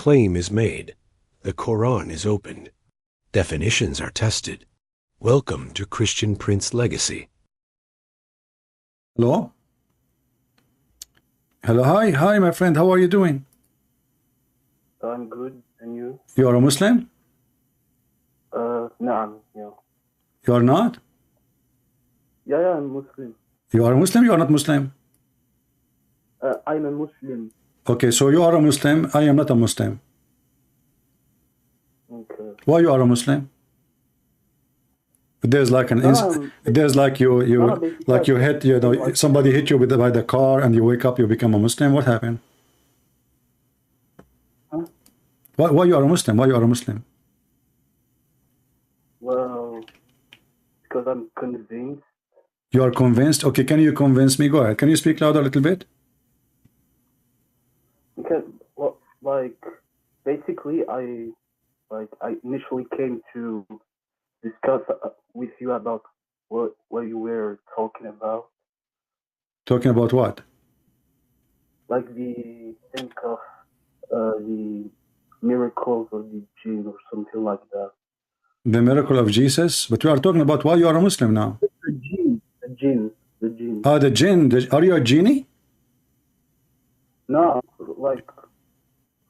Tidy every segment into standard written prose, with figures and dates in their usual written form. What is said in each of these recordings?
claim is made. The Quran is opened. Definitions are tested. Welcome to Christian Prince Legacy. Hello? Hello, hi, my friend. How are you doing? I'm good. And you? You are a Muslim? No, yeah. You are not? Yeah, I'm Muslim. You are a Muslim? You are not Muslim? I'm a Muslim. Okay, so you are a Muslim. I am not a Muslim. Okay. Why you are a Muslim? There's like an there's like you like you hit, you know, somebody hit you with by the car and you wake up, you become a Muslim. What happened? Huh? Why you are a Muslim? Why you are a Muslim? Well, because I'm convinced. You are convinced? Okay, can you convince me? Go ahead. Can you speak louder a little bit? Because, well, like, basically, I initially came to discuss with you about what you were talking about. Talking about what? Like the think of the miracles of the jinn or something like that. The miracle of Jesus? But we are talking about why you are a Muslim now. The jinn. Ah, the jinn. Are you a genie? No, like,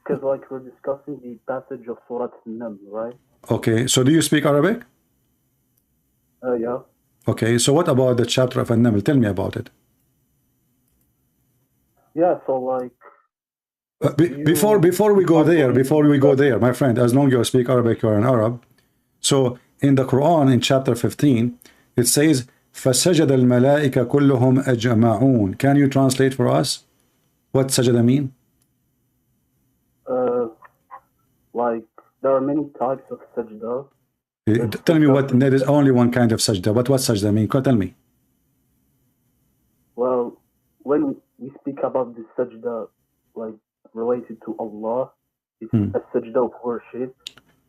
because like we're discussing the passage of Surah An-Naml, right? Okay, so do you speak Arabic? Yeah. Okay, so what about the chapter of An-Naml? Tell me about it. Yeah, so like... Before we go there, my friend, as long as you speak Arabic, you are an Arab. So in the Quran, in chapter 15, it says, فَسَجَدَ الْمَلَائِكَ كُلُّهُمْ أَجْمَعُونَ. Can you translate for us? What sajada mean? Like, there are many types of sajda. Tell me what, there is only one kind of sajda, but what sajda mean? Tell me. Well, when we speak about the sajda, like, related to Allah, it's a sajda of worship.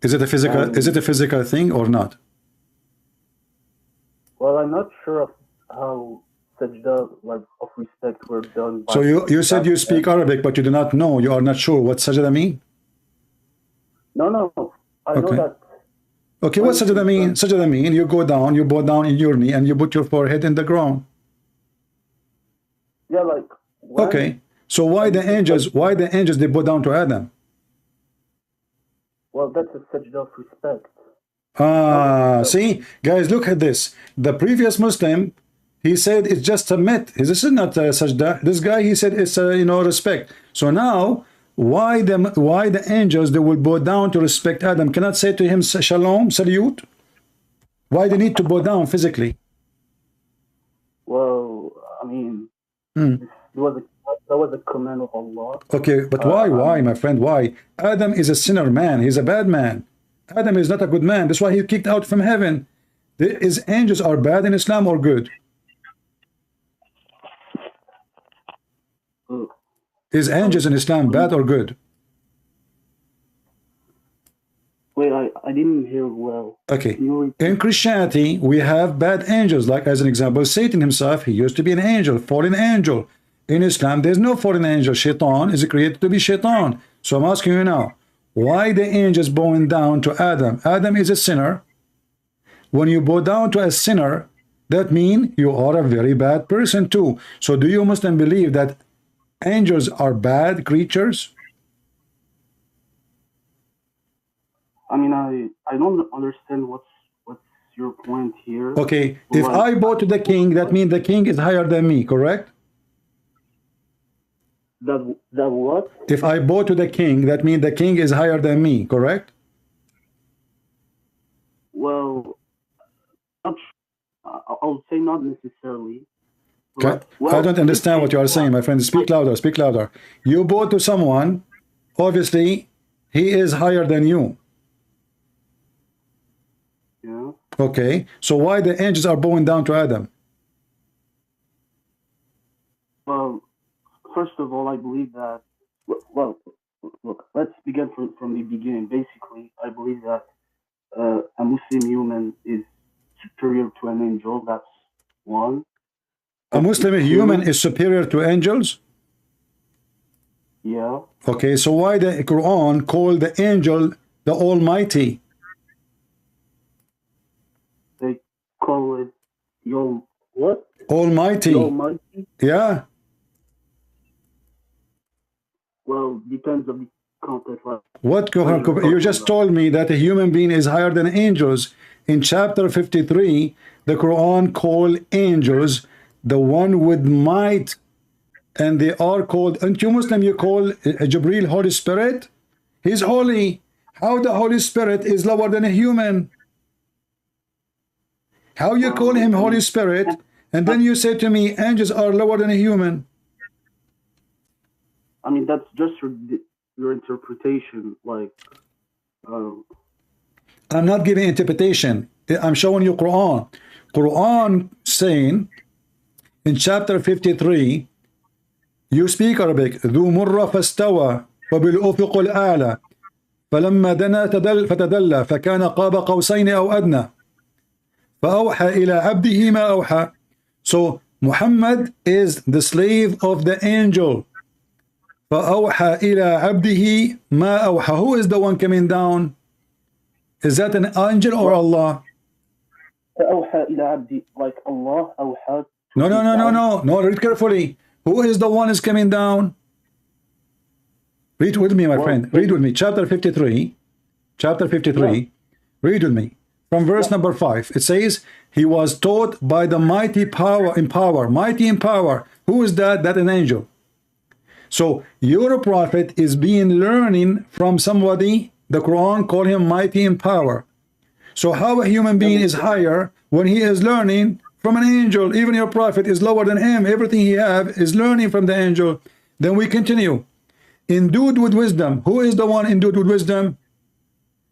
Is it a physical thing or not? Well, I'm not sure of how sajda, like, of respect were done by... So you said you speak Arabic, but you do not know, you are not sure what sajda mean? No, I know that. Okay, what sajda mean? Sajda mean you go down, you bow down in your knee and you put your forehead in the ground. Yeah, like... Okay, so why the angels they bow down to Adam? Well, that's a sajda of respect. See, guys, look at this. The previous Muslim, he said it's just a myth. This is not a sajda. This guy, he said it's a, respect. So now, why the angels they will bow down to respect Adam? Cannot say to him shalom, salute. Why they need to bow down physically? Well, I mean, that was a command of Allah. Okay, but why, my friend? Why? Adam is a sinner man. He's a bad man. Adam is not a good man. That's why he's kicked out from heaven. Is angels are bad in Islam or good? Is angels in Islam bad or good? Wait, I didn't hear well. Okay. In Christianity, we have bad angels. Like as an example, Satan himself, he used to be an angel, fallen angel. In Islam, there's no fallen angel. Shaitan is created to be shaitan. So I'm asking you now, why the angels bowing down to Adam? Adam is a sinner. When you bow down to a sinner, that means you are a very bad person too. So do you Muslim believe that angels are bad creatures? I mean, I don't understand what's your point here. Okay, if I bow to the king, that means the king is higher than me, correct? That what? If I bow to the king, that means the king is higher than me, correct? Well, I'll say not necessarily. I don't understand what you are saying, my friend. Speak louder, speak louder. You bow to someone, obviously, he is higher than you. Yeah. Okay, so why the angels are bowing down to Adam? Well, first of all, I believe that, well, look, let's begin from the beginning. Basically, I believe that a Muslim human is superior to an angel. That's one. A Muslim human is superior to angels? Yeah. Okay, so why the Quran called the angel the Almighty? They call it your what? Almighty. The Almighty. Yeah. Well, depends on the context. Like, What what you're you talking just about. told me that a human being is higher than angels. In chapter 53, the Quran called angels the one with might, and they are called, and you Muslim, you call Jibreel Holy Spirit. He's holy. How the Holy Spirit is lower than a human? How you call him I Holy mean, Spirit, and then you say to me angels are lower than a human? that's just your interpretation. Like, I'm not giving interpretation. I'm showing you Quran. Quran saying in chapter 53, you speak Arabic. ذو مرة فاستوى وبالأفق الأعلى فلما دنا فتدلى فكان قاب قوسين أو أدنى فأوحى إلى عبده ما أوحى. So Muhammad is the slave of the angel. فأوحى إلى عبده ما أوحى. Who is the one coming down? Is that an angel or Allah? فأوحى إلى عبدي, like Allah أوحى. No, read carefully. Who is the one is coming down? Read with me, my friend. Read with me. Chapter 53. Chapter 53. Yeah. Read with me. From verse number 5. It says, he was taught by the mighty power in power. Mighty in power. Who is that? That an angel. So your prophet is being learning from somebody. The Quran call him mighty in power. So how a human being is higher when he is learning from an angel? Even your prophet is lower than him. Everything he have is learning from the angel. Then we continue. Endued with wisdom. Who is the one endued with wisdom?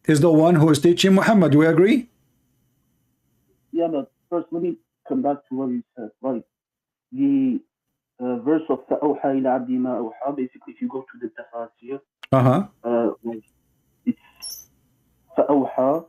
Is the one who is teaching Muhammad. Do we agree? Yeah, but first let me come back to what you said. Like the verse of فَأَوْحَى إِلَى عَبْدِي مَا أَوْحَى. Basically, if you go to the tafsir, like it's فَأَوْحَى,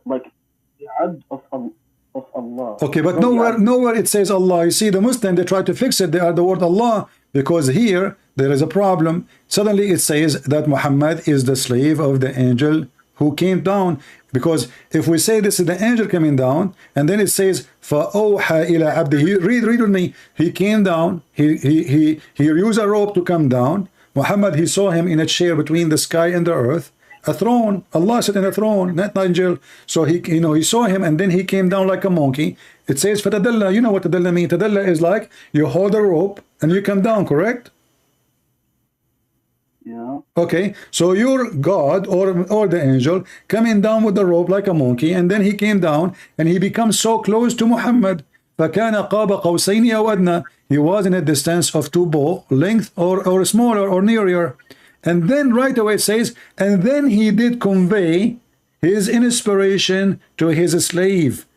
like the abd of Allah. Okay, but nowhere it says Allah. You see, the Muslim, they try to fix it. They are the word Allah, because here there is a problem. Suddenly it says that Muhammad is the slave of the angel who came down. Because if we say this is the angel coming down, and then it says فَأَوْحَى إِلَى عَبْدِهِ, read with me. He came down. He used a rope to come down. Muhammad, he saw him in a chair between the sky and the earth. A throne. Allah sat in a throne, not an angel. So he saw him, and then he came down like a monkey. It says fatadalla. You know what tadalla means? Tadalla is like you hold a rope and you come down, correct? Yeah. Okay. So your God or the angel coming down with the rope like a monkey, and then he came down and he becomes so close to Muhammad. فَكَانَ قَابَ قَوْسَيْنِ أَوْ أَدْنَى. He was in a distance of 2 bow length or smaller or nearer. And then right away it says, and then he did convey his inspiration to his slave.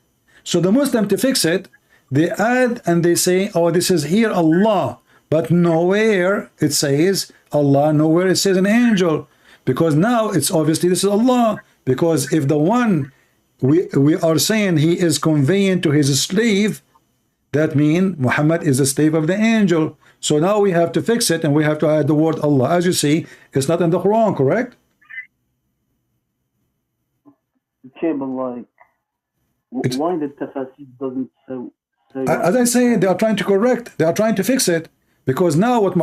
So the Muslim, to fix it, they add and they say, oh, this is here Allah. But nowhere it says Allah, nowhere it says an angel. Because now it's obviously this is Allah. Because if the one we are saying he is conveying to his slave, that means Muhammad is a slave of the angel. So now we have to fix it, and we have to add the word Allah. As you see, it's not in the Quran, correct? Okay, but like, why the tafsir doesn't say as I say, they are trying to correct. They are trying to fix it. Because now what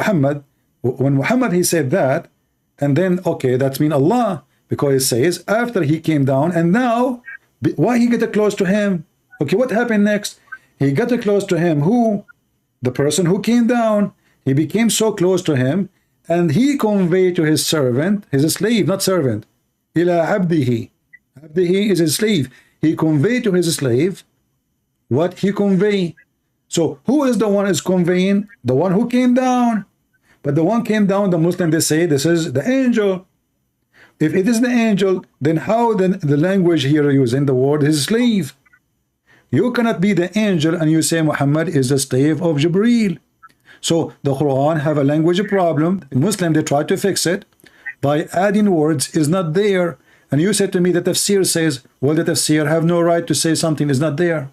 when Muhammad, he said that, and then, okay, that's mean Allah. Because it says, after he came down, and now, why he get close to him? Okay, what happened next? He got close to him. Who? The person who came down. He became so close to him, and he conveyed to his servant, his slave, not servant. Ila abdihi. Abdihi is his slave. He conveyed to his slave what he conveyed. So who is the one is conveying? The one who came down. But the one came down, the Muslim, they say this is the angel. If it is the angel, then how then the language here using the word his slave? You cannot be the angel and you say Muhammad is the slave of Jibreel. So the Quran have a language problem. In Muslim, they try to fix it by adding words is not there. And you said to me that tafsir says, well, the tafsir have no right to say something is not there.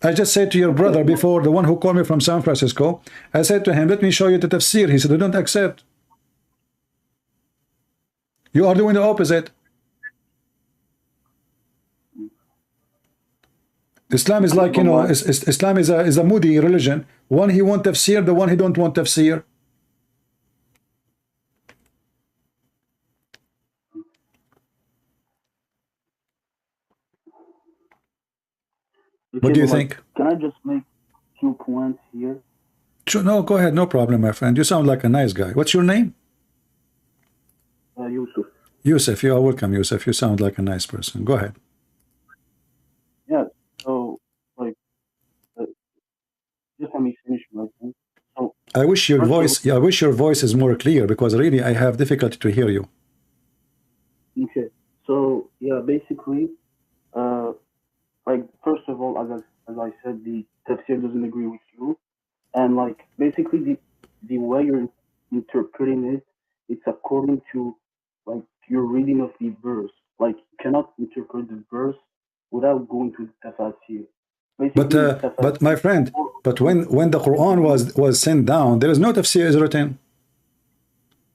I just said to your brother before, the one who called me from San Francisco, I said to him, let me show you the tafsir. He said, I don't accept. You are doing the opposite. Islam is like, you know, Islam is a moody religion. One he want tafsir, the one he don't want tafsir. What do you think? Can I just make 2 points here? Sure, no, go ahead, no problem, my friend. You sound like a nice guy. What's your name? Yusuf. Yusuf, you are welcome, Yusuf. You sound like a nice person. Go ahead. Yeah, so, like, just let me finish my thing. So, I wish your voice is more clear, because really I have difficulty to hear you. Okay, so, yeah, basically, like, first of all, as I said, the tafsir doesn't agree with you. And, like, basically, the way you're interpreting it, it's according to, like, your reading of the verse. Like, you cannot interpret the verse without going to the tafsir. But my friend, but when the Quran was sent down, there is no tafsir is written.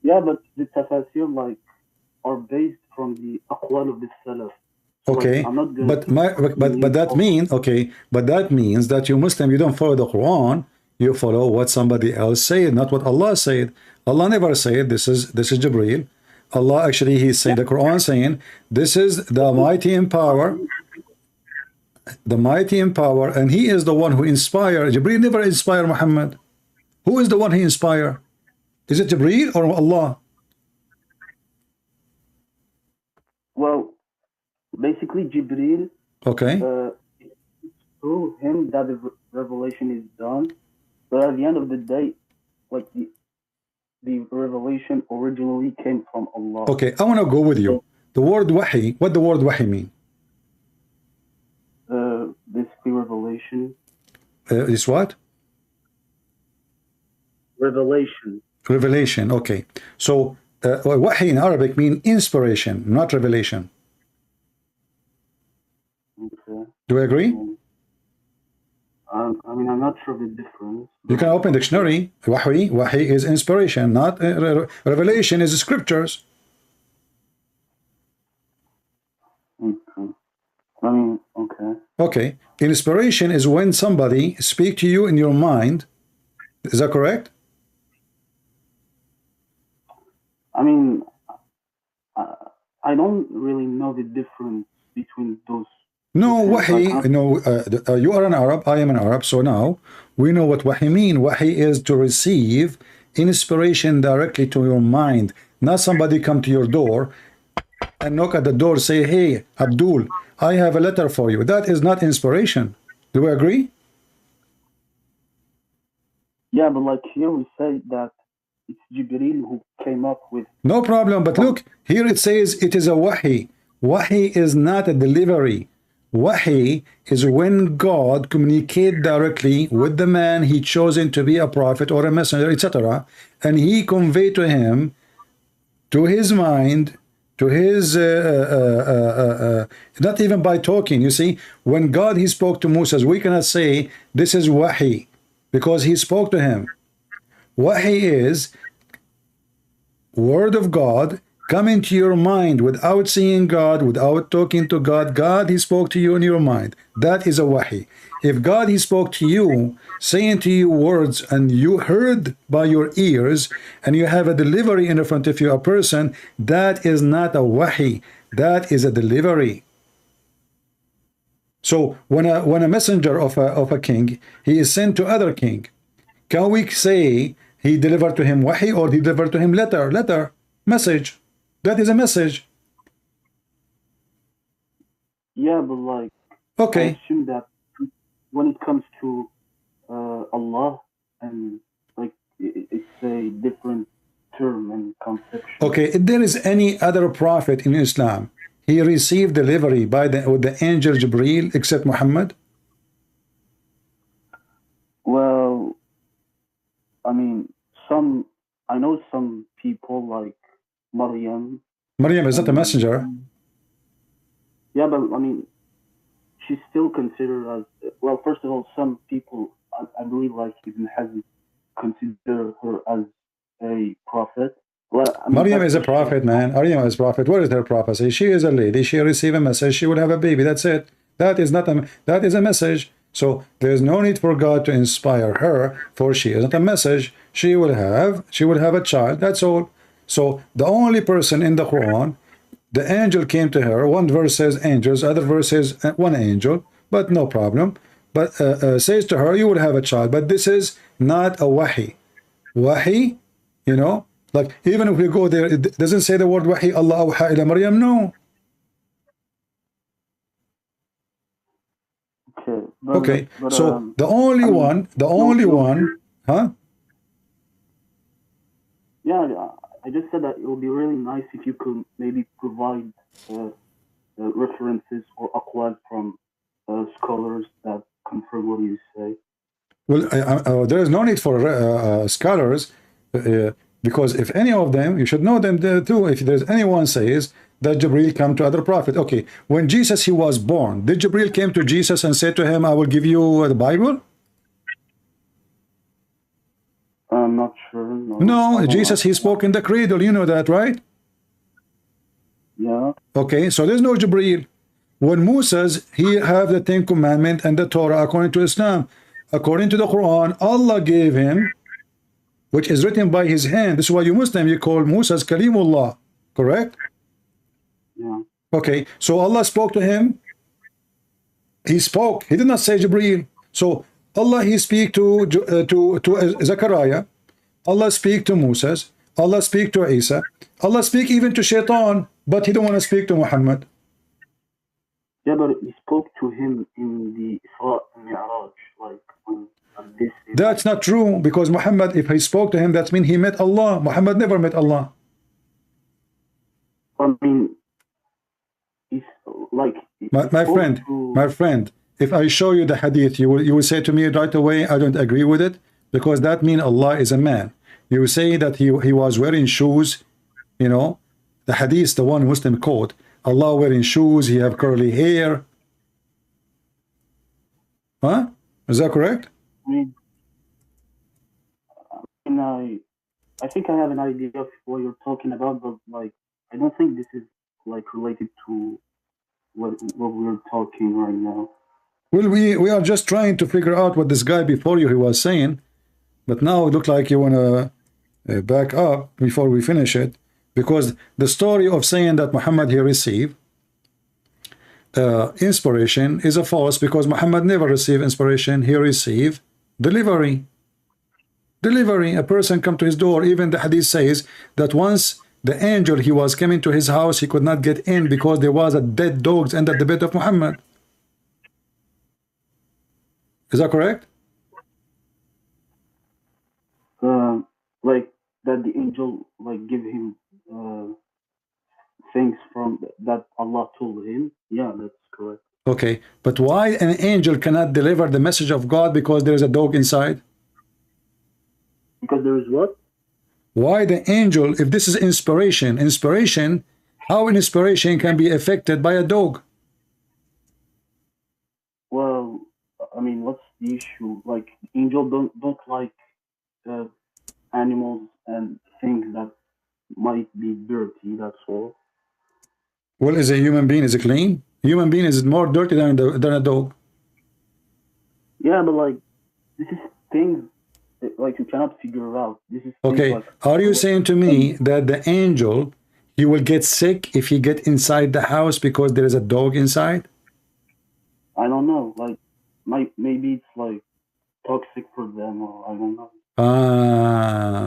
Yeah, but the tafsir, like, are based from the aqwal of the salaf. Okay, but that means that you Muslim, you don't follow the Quran, you follow what somebody else said, not what Allah said. Allah never said this is Jibreel. Allah actually, he said, the Quran saying this is the mighty in power, and he is the one who inspired. Jibreel never inspired Muhammad. Who is the one he inspired? Is it Jibreel or Allah? Well, basically, Jibreel, okay, through him that the revelation is done, but at the end of the day, like the revelation originally came from Allah. Okay, I want to go with you. The word wahy, what the word wahy mean? Basically, revelation. Is what? Revelation. Revelation, okay. So, wahy in Arabic mean inspiration, not revelation. Okay. Do you agree? I mean, I'm not sure the difference. You can open dictionary. Wahy is inspiration, not revelation is scriptures. Okay. I mean, okay. Okay. Inspiration is when somebody speak to you in your mind. Is that correct? I mean, I don't really know the difference between those. No, wahy, you are an Arab, I am an Arab, so now we know what wahy mean. Wahy is to receive inspiration directly to your mind, not somebody come to your door and knock at the door, say, hey, Abdul, I have a letter for you. That is not inspiration. Do we agree? Yeah, but like here we say that it's Jibreel who came up with. No problem, but look, here it says it is a wahy. Wahy is not a delivery. Wahy is when God communicate directly with the man he chosen to be a prophet or a messenger, etc., and he convey to him, to his mind, to his not even by talking. You see, when God he spoke to Moses, we cannot say this is wahy because he spoke to him. Wahy is word of God come into your mind without seeing God, without talking to God. God, he spoke to you in your mind. That is a wahy. If God, he spoke to you, saying to you words, and you heard by your ears, and you have a delivery in front of you, a person, that is not a wahy. That is a delivery. So when a messenger of a king, he is sent to other king, can we say he delivered to him wahy or he delivered to him letter, message? That is a message. Yeah, but like, okay, I assume that when it comes to Allah, and like it's a different term and conception. Okay, if there is any other prophet in Islam, he received delivery with the angel Jibreel except Muhammad? Well, I mean, I know some people like Maryam. Maryam is not a messenger. Yeah, but I mean, she's still considered as, well, first of all, some people, I believe, like Ibn Hazm, consider her as a prophet. Well, I mean, Maryam that's is a just prophet, man. Maryam is a prophet. What is her prophecy? She is a lady. She received a message. She will have a baby. That's it. That is not a, that is a message. So there is no need for God to inspire her, for she is not a message. She will have a child. That's all. So the only person in the Quran, the angel came to her. One verse says angels, other verse says one angel, but no problem. But says to her, you will have a child. But this is not a wahy. Wahy, you know, like even if we go there, it doesn't say the word wahy, Allah awha ila Maryam. No. okay. Okay. But So the only I mean, one, huh? yeah, I just said that it would be really nice if you could maybe provide references or aqwal from scholars that confirm what you say. Well, there is no need for scholars, because if any of them, you should know them there too. If there's anyone says that Jibril come to other prophet, okay. When Jesus he was born, did Jibril came to Jesus and said to him, "I will give you the Bible"? I'm not sure. No, Jesus he spoke in the cradle. You know that, right? Yeah. Okay, so there's no Jibril. When Moses he have the Ten Commandments and the Torah according to Islam, according to the Quran, Allah gave him, which is written by his hand. This is why you Muslim you call Moses Kalimullah, correct? Yeah. Okay, so Allah spoke to him. He spoke. He did not say Jibreel. So Allah he speak to Zechariah. Allah speak to Moses. Allah speak to Isa. Allah speak even to Shaitan, but he don't want to speak to Muhammad. Yeah, but he spoke to him in the Isra and Mi'raj, like on this. That's not true, because Muhammad, if he spoke to him, that means he met Allah. Muhammad never met Allah. I mean, it's like My friend, if I show you the hadith, you will say to me right away, I don't agree with it, because that means Allah is a man. You say that he was wearing shoes, you know, the hadith, the one Muslim quote, Allah wearing shoes, he have curly hair. Huh? Is that correct? I think I have an idea of what you're talking about, but like I don't think this is like related to what we're talking right now. Well, we are just trying to figure out what this guy before you he was saying, but now it looks like you want to back up before we finish it, because the story of saying that Muhammad he received inspiration is a false, because Muhammad never received inspiration. He received delivery. A person come to his door. Even the hadith says that once the angel he was coming to his house, he could not get in because there was a dead dogs under the bed of Muhammad. Is that correct? Like that the angel like give him things from that Allah told him. Yeah, that's correct. Okay, but why an angel cannot deliver the message of God because there is a dog inside? Because there is what? Why the angel, if this is inspiration, how an inspiration can be affected by a dog? Well, I mean, what's the issue? Like, angels don't like animals and things that might be dirty. That's all. Well, is a human being is it clean? Human being is more dirty than a dog. Yeah, but like this is things that, like you cannot figure out. This is okay. Like, are you saying to me that the angel he will get sick if he get inside the house because there is a dog inside? I don't know. Like, maybe it's like toxic for them, or I don't know.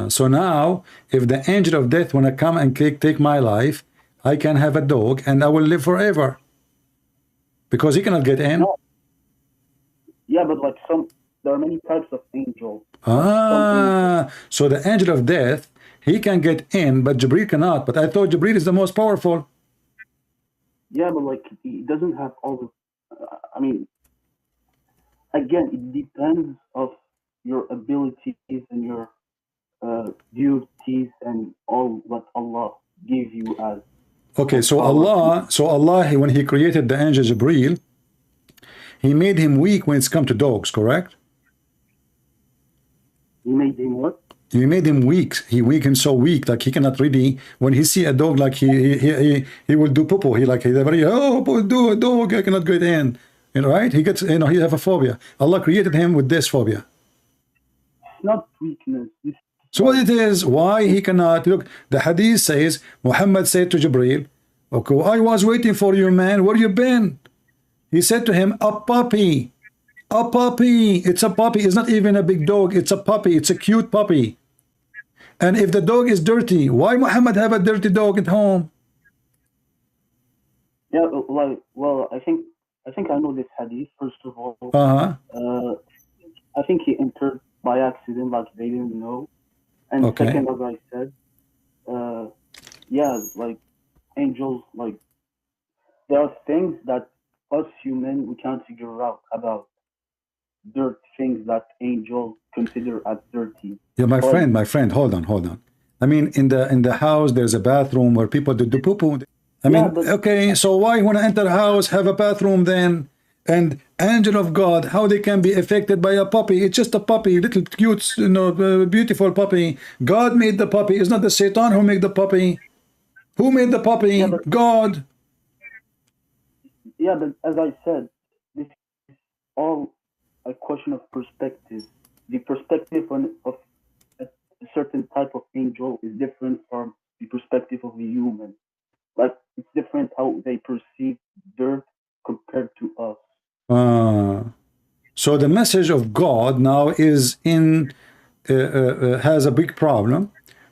So now, if the angel of death wanna come and take my life, I can have a dog and I will live forever because he cannot get in. No. Yeah, but like there are many types of angels. So the angel of death, he can get in, but Jibril cannot. But I thought Jibril is the most powerful. Yeah, but like he doesn't have all the. I mean, again, it depends of your abilities and your duties and all what Allah gave you as. Okay, so Allah, when He created the angel Jibril, he made him weak when it's come to dogs, correct? He made him what? He made him weak. He weak him so weak, like he cannot really. When he see a dog, like he will do poo. He like do a dog. I cannot get in. You know, right? He gets, you know, he have a phobia. Allah created him with this phobia. It's not weakness. It's So what it is? Why he cannot look? The hadith says Muhammad said to Jibreel, "Okay, I was waiting for you, man. Where you been?" He said to him, "A puppy." A puppy. It's a puppy. It's not even a big dog. It's a puppy. It's a cute puppy. And if the dog is dirty, why Muhammad have a dirty dog at home? yeah. Like, well, I think I know this hadith. First of all, I think he entered by accident, like they didn't know. And Okay. second, as I said, yeah, like angels, like there are things that us human we can't figure out about dirt, things that angels consider as dirty. Yeah, my But friend, hold on. I mean, in the house, there's a bathroom where people do poo-poo. I mean, Yeah, but- okay, so why when I enter a house, have a bathroom then? And angel of God, how they can be affected by a puppy? It's just a puppy, little cute, you know, beautiful puppy. God made the puppy. It's not the Satan who made the puppy. Who made the puppy? Yeah, but- God. yeah, but as I said, this is all a question of perspective. The perspective of a certain type of angel is different from the perspective of a human. Like it's different how they perceive dirt compared to us. So the message of God now is in has a big problem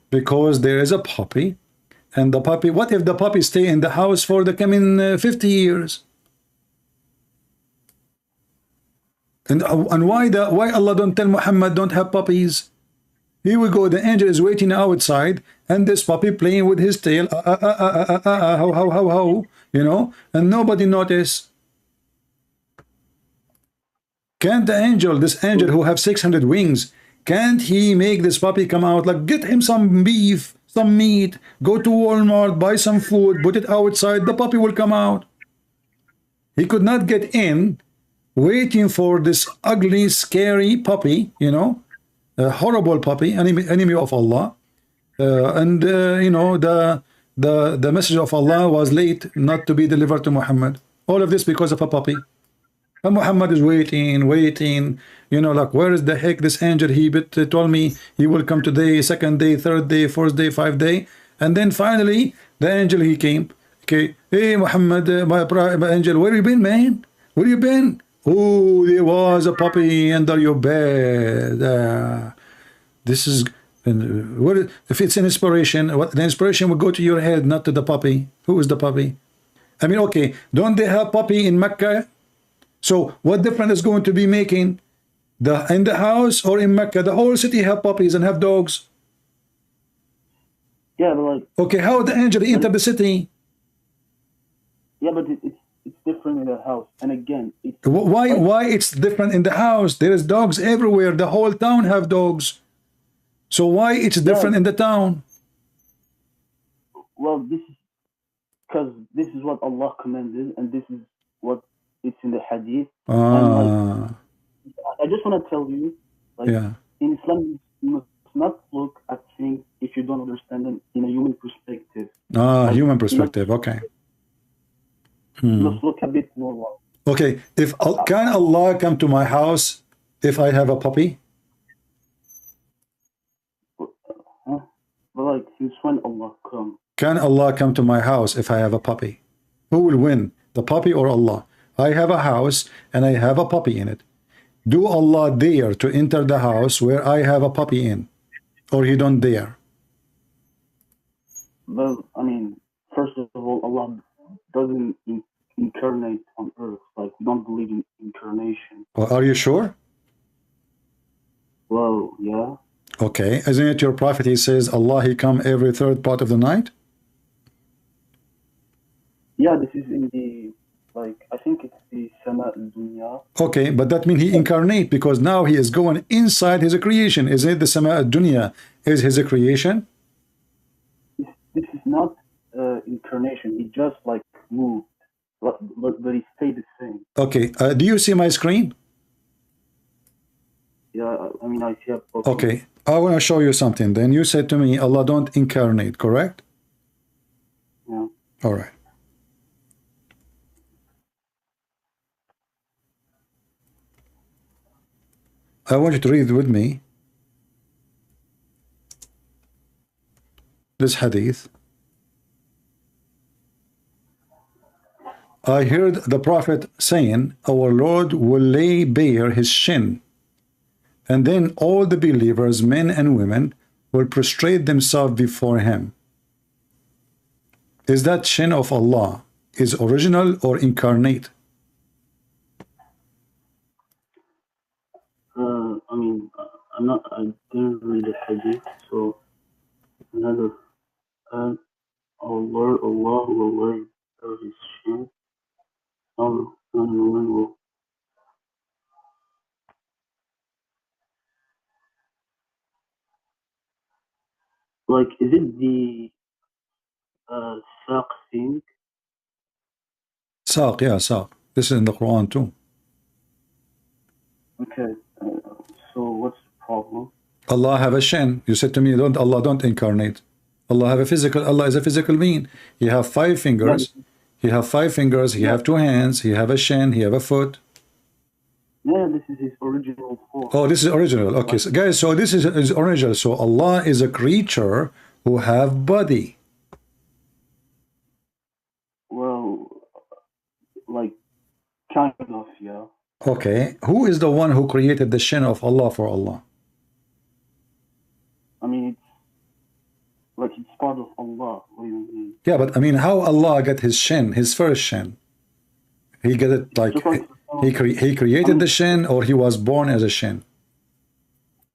because there is a puppy, and the puppy. What if the puppy stay in the house for the coming 50 years? And why Allah don't tell Muhammad don't have puppies? Here we go. The angel is waiting outside, and this puppy playing with his tail, how, you know, and nobody notice. Can't the angel, this angel who have 600 wings, can't he make this puppy come out? Like, get him some beef, some meat, go to Walmart, buy some food, put it outside, the puppy will come out. He could not get in, waiting for this ugly, scary puppy, you know, a horrible puppy, enemy of Allah. You know, the message of Allah was late not to be delivered to Muhammad. All of this because of a puppy. And Muhammad is waiting, you know, like, where is the heck this angel? He told me he will come today, second day, third day, fourth day, 5th day. And then finally, the angel, he came. Okay, hey, Muhammad, my angel, where you been, man? Where you been? Oh, there was a puppy under your bed. This is, what if it's an inspiration? The inspiration will go to your head, not to the puppy. Who is the puppy? I mean, okay, don't they have puppy in Mecca? So what difference is going to be making in the house or in Mecca? The whole city have puppies and have dogs. Yeah, but like, Okay, how the angel enter the city? yeah, but it's different in the house. And again, it's Why it's different in the house? There is dogs everywhere. The whole town have dogs. So why it's different in the town? well, this is because this is what Allah commanded, and this is what it's in the hadith. And like, I just want to tell you, like, Yeah. in Islam, you must not look at things if you don't understand them in a human perspective. Like, Human perspective. Okay. You must look a bit more. Okay. If can Allah come to my house if I have a puppy? But like, since when Allah come? Can Allah come to my house if I have a puppy? Who will win, the puppy or Allah? I have a house and I have a puppy in it. Do Allah dare to enter the house where I have a puppy in? Or he don't dare? Well, I mean, first of all, Allah doesn't incarnate on earth. Like, we don't believe in incarnation. Well, are you sure? Well, yeah. Okay. Isn't it your prophet, he says, Allah, he come every third part of the night? Yeah, this is in the, like, I think it's the Sama al-Dunya. Okay, but that means he incarnate because now he is going inside his creation. Isn't it the Sama al-Dunya is his creation? This is not incarnation. He just, like, moved. but he stayed the same. Okay, do you see my screen? Yeah, I mean, I see a puppy. Okay, I want to show you something. Then you said to me, Allah don't incarnate, correct? Yeah. All right. I want you to read with me this hadith. I heard the Prophet saying, our Lord will lay bare his shin, and then all the believers, men and women, will prostrate themselves before him. Is that shin of Allah is original or incarnate? I mean, I didn't read the hadith, so another. Our Lord Allah will lay bare his shin. All men and women will. Like, is it the saq thing? Saq, yeah, saq. This is in the Quran too. Okay. So what's the problem? Allah have a shin. You said to me, Allah don't incarnate. Allah have a physical. Allah is a physical being. He have 5 fingers. He have 5 fingers. He have 2 hands. He have a shin. He have a foot. Yeah, this is his original form. Oh, this is original. Okay, so guys, so this is original. So Allah is a creature who have body. Well, like, kind of, yeah. Okay, who is the one who created the shin of Allah for Allah? I mean, it's like it's part of Allah. What do you mean? Yeah, but I mean, how Allah got his shin, his first shin? He got it like he created the shin, or he was born as a shin?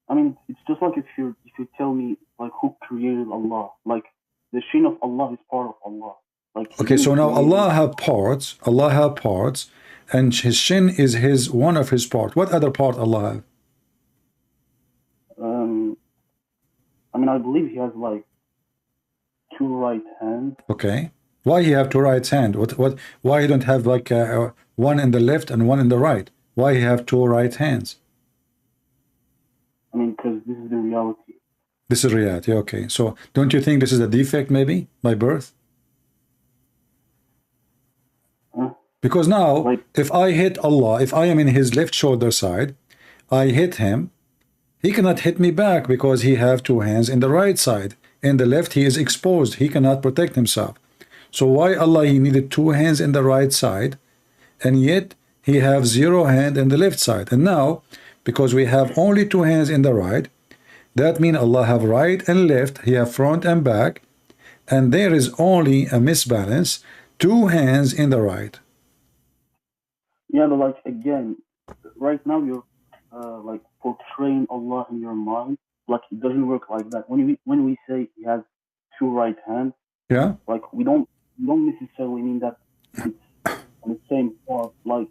I mean, it's just like if you tell me like who created Allah, like the shin of Allah is part of Allah. Like, okay, so now Allah have parts. Allah have parts, and his shin is one of his part. What other part Allah have? I mean, I believe he has like 2 right hands. Okay, why he have 2 right hands? What? Why he don't have like one in the left and one in the right? Why he have 2 right hands? I mean, because this is the reality. This is reality. Okay, so don't you think this is a defect maybe by birth? Because now, like, if I hit Allah, if I am in his left shoulder side, I hit him, he cannot hit me back because he have 2 hands in the right side. In the left, he is exposed. He cannot protect himself. So why Allah, he needed 2 hands in the right side, and yet he have 0 hand in the left side. And now, because we have only 2 hands in the right, that means Allah have right and left, he have front and back, and there is only a misbalance, 2 hands in the right. Yeah, but like, again, right now you're like portraying Allah in your mind. Like, it doesn't work like that. When we say he has 2 right hands, yeah, like we don't necessarily mean that it's on the same part. Like,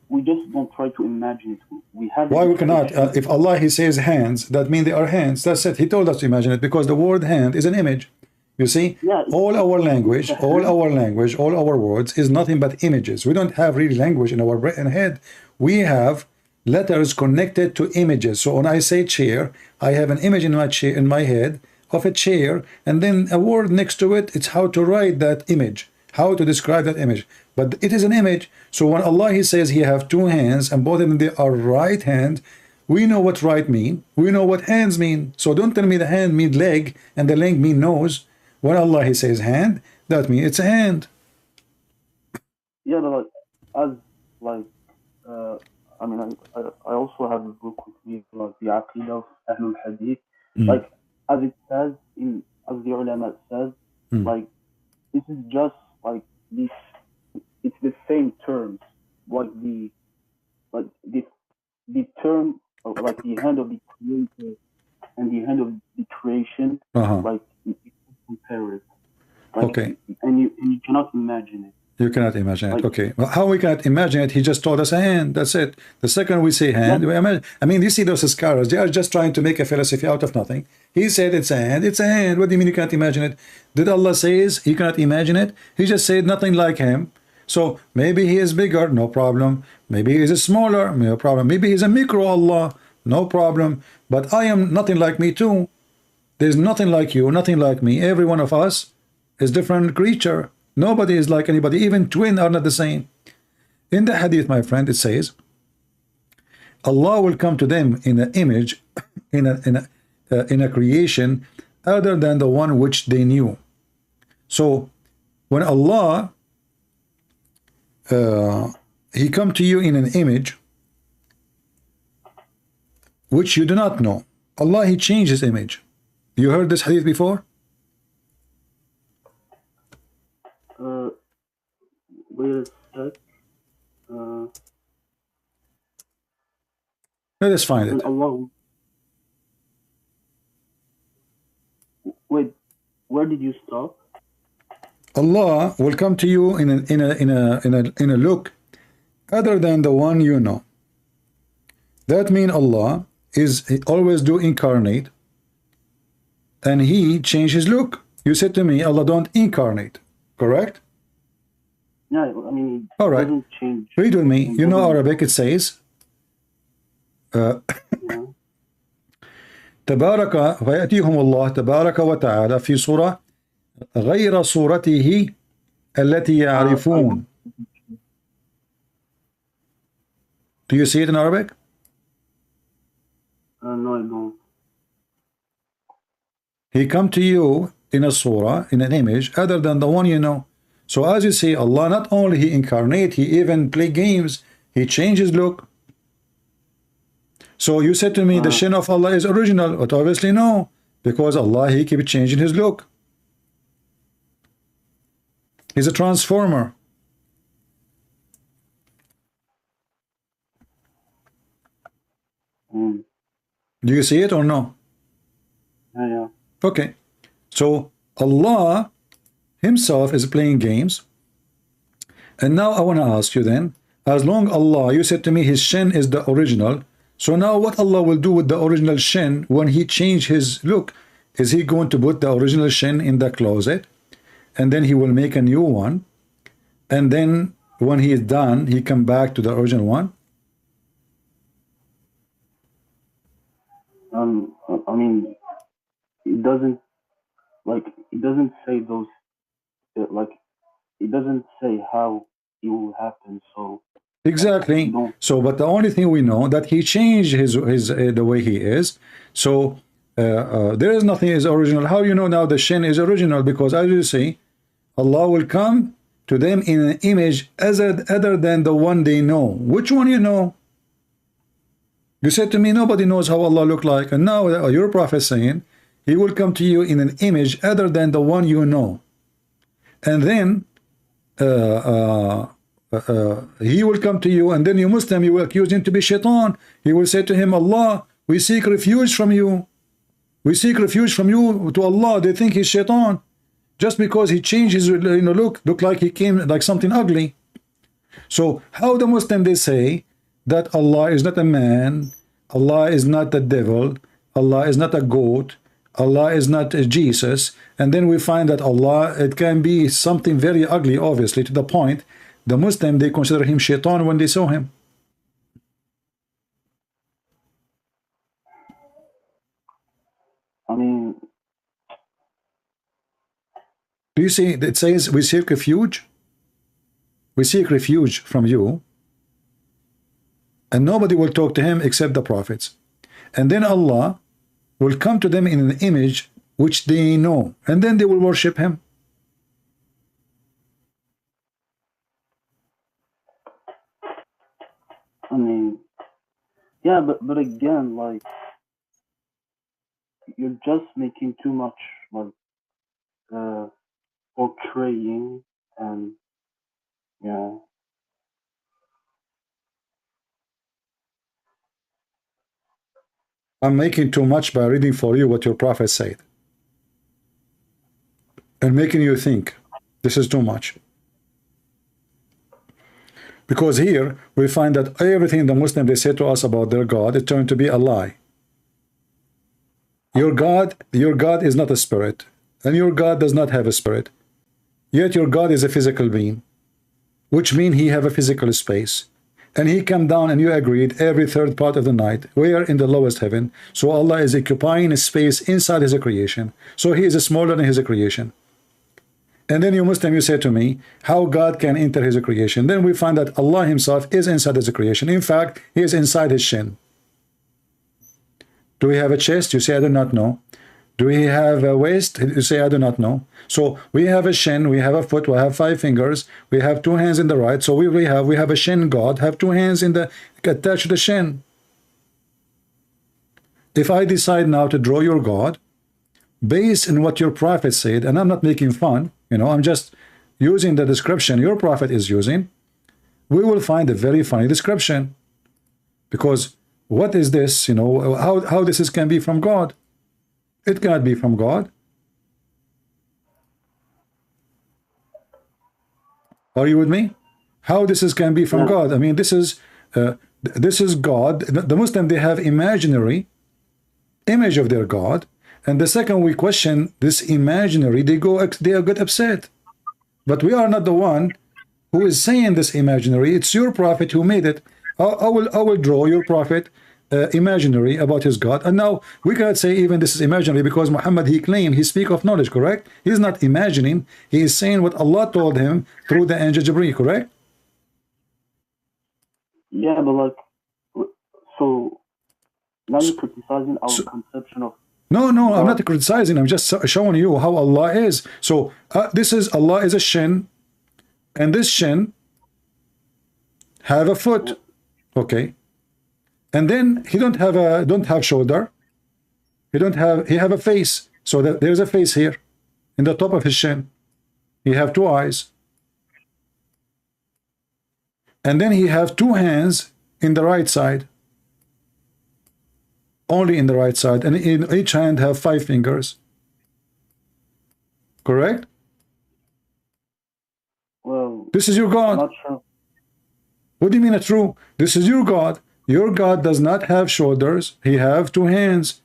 we just don't try to imagine it. We have. Why we cannot? If Allah he says hands, that means they are hands. That's it. He told us to imagine it because the word hand is an image. You see, yeah, all our language, all our words is nothing but images. We don't have really language in our brain and head. We have letters connected to images. So when I say chair, I have an image in my chair, in my head of a chair, and then a word next to it. It's how to write that image, how to describe that image. But it is an image. So when Allah he says he have 2 hands and both of them they are right hand, we know what right mean. We know what hands mean. So don't tell me the hand mean leg and the leg mean nose. When Allah he says hand, that means it's a hand. Yeah, but like, as like, I mean, I also have a book with me, like the Aqidah of Ahlul Hadith. Like, as it says as the ulama says, like, this is just like this. It's the same terms, like the term of like the hand of the creator and the hand of the creation, like. Compare it. Like, okay. And you cannot imagine it. You cannot imagine it. Okay. Well, how we cannot imagine it? He just told us a hand. That's it. The second we say hand, we imagine. I mean, you see those scholars, they are just trying to make a philosophy out of nothing. He said it's a hand. It's a hand. What do you mean you cannot imagine it? Did Allah say he cannot imagine it? He just said nothing like him. So maybe he is bigger, no problem. Maybe he is smaller, no problem. Maybe he's a micro Allah, no problem. But I am nothing like me too. There's nothing like you, nothing like me. Every one of us is different creature. Nobody is like anybody. Even twins are not the same. In the hadith, my friend, it says, Allah will come to them in an image, in a creation other than the one which they knew. So when Allah he come to you in an image which you do not know, Allah, he changed his image. You heard this hadith before? Wait a sec. Let us find it. Allah. Wait, where did you stop? Allah will come to you in a look other than the one you know. That means Allah is always do incarnate, and he changed his look. You said to me, Allah don't incarnate, correct? Yeah, I mean, all right. Doesn't change. Read with me. You know Arabic. It says, تبارك فيأتيهم الله تبارك وتعالى في صورة غير صورته التي يعرفون. Do you see it in Arabic? No, I don't. He come to you in a surah, in an image other than the one you know. So as you see, Allah not only he incarnate, he even play games, he changes look. So you said to me the shin of Allah is original, but obviously no, because Allah he keep changing his look. He's a transformer. Do you see it or no? Yeah. Okay. So Allah himself is playing games. And now I want to ask you then, as long Allah, you said to me his shin is the original. So now what Allah will do with the original shin when he change his look? Is he going to put the original shin in the closet? And then he will make a new one? And then when he is done, he come back to the original one? I mean, it doesn't say those, like, it doesn't say how it will happen, so. Exactly. So, but the only thing we know that he changed his the way he is. So there is nothing is original. How you know now the shin is original? Because as you see, Allah will come to them in an image other than the one they know. Which one you know? You said to me nobody knows how Allah look like, and now your prophet saying he will come to you in an image other than the one you know, and then he will come to you, and then you Muslim, you will accuse him to be shaitan. He will say to him, Allah, we seek refuge from you. We seek refuge from you to Allah. They think he's shaitan. Just because he changed his look like he came like something ugly. So how the Muslim they say that Allah is not a man, Allah is not the devil, Allah is not a goat, Allah is not Jesus, and then we find that Allah, it can be something very ugly, obviously, to the point the Muslim, they consider him shaitan when they saw him. I mean, do you see it says we seek refuge? We seek refuge from you, and nobody will talk to him except the prophets. And then Allah will come to them in an image which they know, and then they will worship him. I mean, yeah, but again, like, you're just making too much, like, portraying, and yeah. I'm making too much by reading for you what your prophet said, and making you think this is too much. Because here we find that everything the Muslim they say to us about their God, it turned to be a lie. Your God is not a spirit, and your God does not have a spirit. Yet your God is a physical being. which means he have a physical space. And he come down, and you agreed, every third part of the night. We are in the lowest heaven. So Allah is occupying a space inside his creation. So he is smaller than his creation. And then you Muslim, you say to me, how God can enter his creation? Then we find that Allah himself is inside his creation. In fact, he is inside his shin. Do we have a chest? You say, I do not know. Do we have a waist? You say, I do not know. So we have a shin, we have a foot, we have 5 fingers, we have 2 hands in the right. So we have a shin God, have 2 hands in the attached to the shin. If I decide now to draw your God, based on what your prophet said, and I'm not making fun, I'm just using the description your prophet is using, we will find a very funny description. Because what is this? How this can be from God? It cannot be from God. Are you with me? How this can be from God? I mean, this is God. The Muslim, they have imaginary image of their God, and the second we question this imaginary, they get upset. But we are not the one who is saying this imaginary. It's your prophet who made it. I will draw your prophet imaginary about his God, and now we cannot say even this is imaginary, because Muhammad, he claimed, he speak of knowledge, correct? He's not imagining, he is saying what Allah told him through the angel Jibreel, correct? Yeah, but like, so now you're criticizing our conception of no, I'm not criticizing, I'm just showing you how Allah is. So this is, Allah is a shin, and this shin have a foot, okay? And then he don't have shoulder. He have a face. So that there's a face here in the top of his shin. He have 2 eyes. And then he have 2 hands in the right side. Only in the right side. And in each hand have 5 fingers. Correct? Well, this is your God. Not true. What do you mean not true? This is your God. Your God does not have shoulders. He have 2 hands.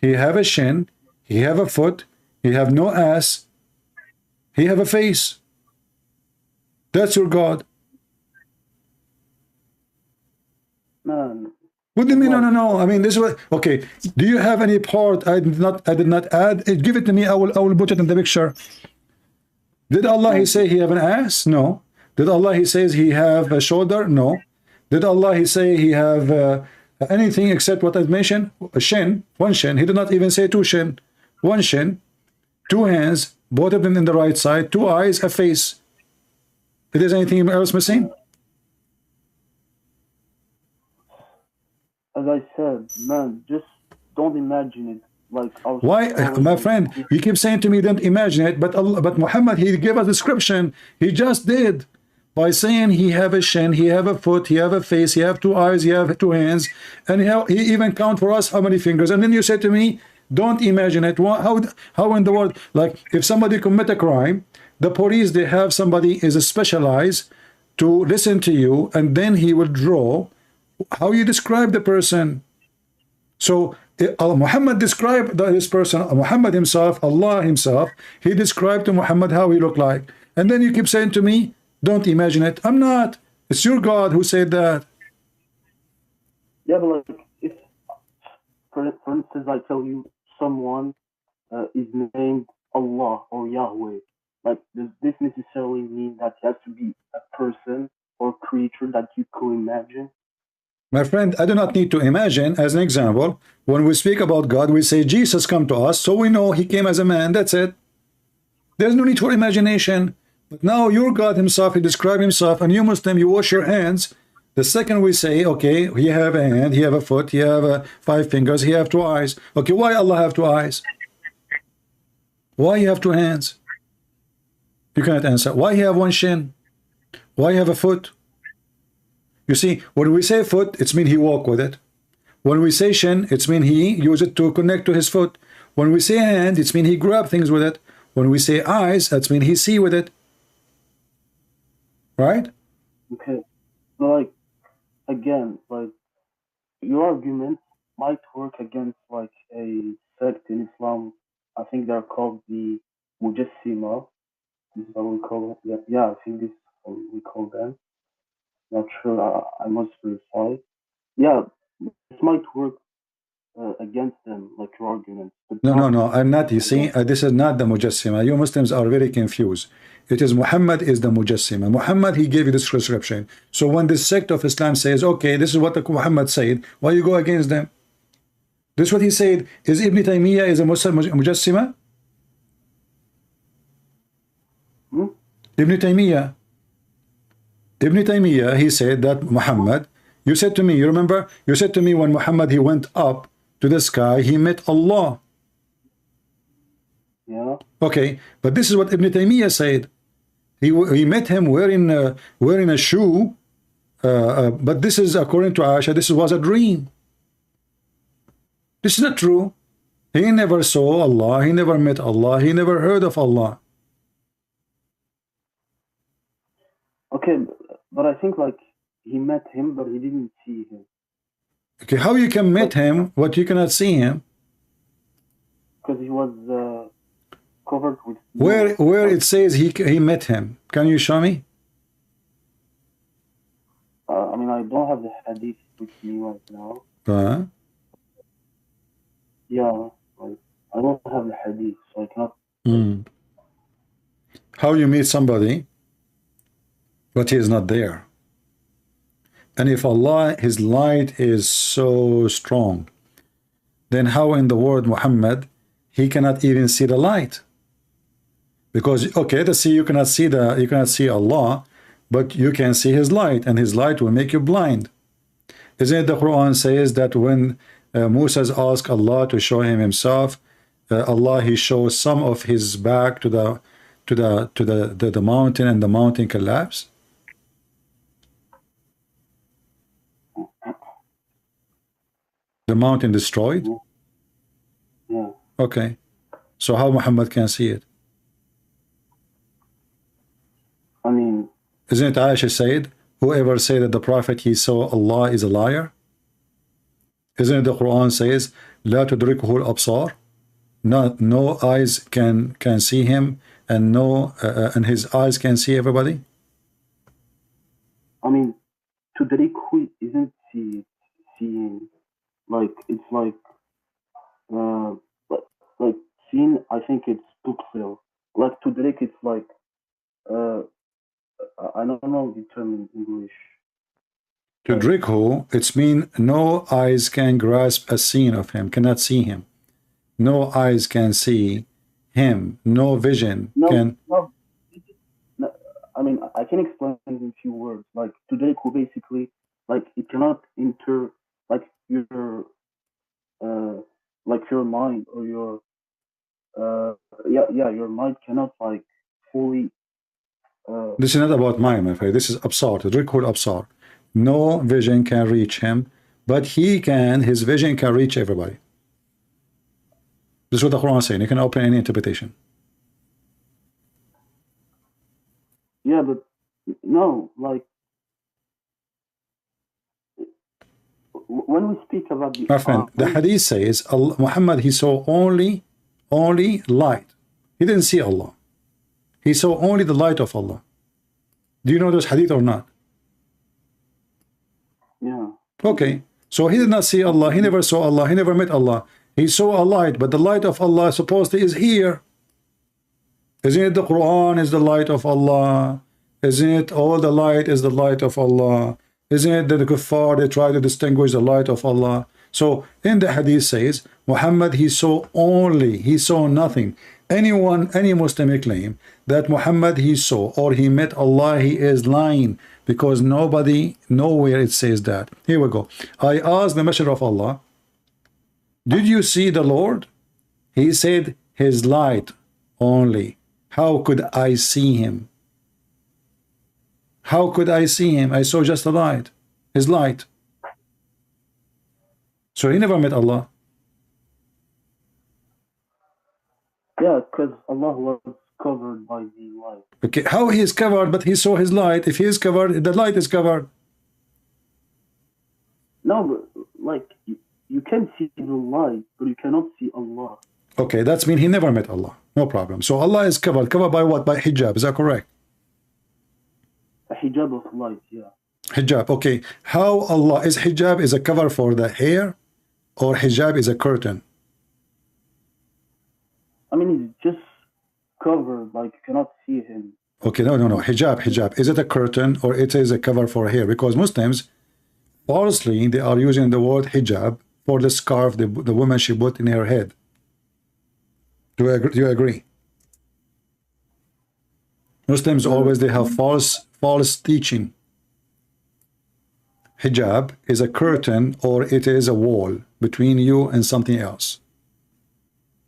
He have a shin. He have a foot. He have no ass. He have a face. That's your God. Man. What do you mean? No. I mean, this is what. Okay. Do you have any part I did not add? Give it to me. I will put it in the picture. Did Allah he say he have an ass? No. Did Allah he says he have a shoulder? No. Did Allah he say he have anything except what I mentioned? A shin, 1 shin. He did not even say 2 shin. 1 shin, 2 hands, both of them in the right side, 2 eyes, a face. Is there anything else missing? As I said, man, just don't imagine it. Like why, my friend? You keep saying to me, don't imagine it, but Muhammad, he gave a description. He just did. By saying he have a shin, he have a foot, he have a face, he have 2 eyes, he have 2 hands, and he even count for us how many fingers. And then you say to me, don't imagine it. How in the world? Like, if somebody commit a crime, the police, they have somebody is specialized to listen to you, and then he will draw how you describe the person. So Muhammad described this person, Muhammad himself, Allah himself, he described to Muhammad how he looked like. And then you keep saying to me, don't imagine it. I'm not. It's your God who said that. Yeah, but like, if, for instance, I tell you someone is named Allah or Yahweh, like, does this necessarily mean that he has to be a person or creature that you could imagine? My friend, I do not need to imagine. As an example, when we speak about God, we say Jesus come to us, so we know he came as a man. That's it. There's no need for imagination. But now your God himself, he described himself, and you Muslim, you wash your hands. The second we say, okay, he have a hand, he have a foot, he have 5 fingers, he have 2 eyes. Okay, why Allah have 2 eyes? Why he have 2 hands? You cannot answer. Why he have 1 shin? Why he have a foot? You see, when we say foot, it's mean he walk with it. When we say shin, it's mean he use it to connect to his foot. When we say hand, it's mean he grab things with it. When we say eyes, that's mean he see with it. Right? Okay. But like, again, like, your argument might work against like a sect in Islam. I think they're called the Mujassima. This is what we call it. Yeah, I think this is we call them. Not sure. I must verify. Yeah, this might work against them, like your argument. No, I'm not. You see, this is not the Mujassima. You Muslims are very confused. It is Muhammad is the Mujassima. Muhammad, he gave you this prescription. So when this sect of Islam says, okay, this is what Muhammad said, why you go against them? This is what he said. Is Ibn Taymiyyah is a Muslim Mujassima? Ibn Taymiyyah, he said that Muhammad, you said to me, you remember? You said to me when Muhammad, he went up to the sky, he met Allah. Yeah. Okay, but this is what Ibn Taymiyyah said. He met him wearing a shoe, but this is according to Aisha, this was a dream. This is not true. He never saw Allah, he never met Allah, he never heard of Allah. Okay, but I think like he met him, but he didn't see him. Okay, how you can meet him, but you cannot see him? Because he was covered with. Where it says he met him? Can you show me? I mean, I don't have the hadith with me right now. Yeah, like, I don't have the hadith, so I cannot. How you meet somebody, but he is not there? And if Allah, his light is so strong, then how in the world Muhammad, he cannot even see the light? Because okay, let's see, you cannot see Allah, but you can see his light, and his light will make you blind. Isn't it the Quran says that when Moses asked Allah to show him himself, Allah, he shows some of his back to the mountain, and the mountain collapsed? The mountain destroyed? Yeah. Okay. So how Muhammad can see it? I mean, isn't it Aisha said, whoever said that the Prophet he saw Allah is a liar? Isn't it the Quran says, La tudrikuhu al-absar? No eyes can see him, and and his eyes can see everybody? I mean, tudrikuhu isn't seeing. Like it's like seeing. I think it's tukfil. Like tudrik, it's like I don't know the term in English. Tudrikhu, it's mean no eyes can grasp a scene of him, cannot see him. No eyes can see him. No vision can. No, I mean, I can explain in a few words. Like tudrikhu, basically, like it cannot enter. Like your mind or your your mind cannot like fully this is not about mind, my friend. This is absar, tudrikul absar. No vision can reach him, but his vision can reach everybody. This is what the Quran is saying. You can open any interpretation. Yeah, but no, like when we speak about the my friend, the hadith says Muhammad, he saw only light. He didn't see Allah. He saw only the light of Allah. Do you know this hadith or not? Yeah. Okay, so he did not see Allah. He never saw Allah. He never met Allah. He saw a light, but the light of Allah supposedly is here. Isn't it the Quran is the light of Allah? Isn't it all the light is the light of Allah? Isn't it that the kuffar, they try to distinguish the light of Allah? So in the hadith says, Muhammad, he saw nothing. Any Muslim claim that Muhammad he saw or he met Allah, he is lying, because nowhere it says that. Here we go. I asked the Messenger of Allah, did you see the Lord? He said, his light only. How could I see him? How could I see him? I saw just the light, his light. So he never met Allah. Yeah, because Allah was covered by the light. Okay, how he is covered, but he saw his light? If he is covered, the light is covered. No, but like you can see the light, but you cannot see Allah. Okay, that's mean he never met Allah. No problem. So Allah is covered by what? By hijab. Is that correct? hijab of light, yeah. Hijab, okay. How Allah is hijab is a cover for the hair, or hijab is a curtain? I mean, it's just covered, like you cannot see him. Okay, no. Hijab. Is it a curtain or it is a cover for hair? Because Muslims, falsely, they are using the word hijab for the scarf the woman she put in her head. Do you agree? Muslims always, they have false teaching. Hijab is a curtain or it is a wall between you and something else.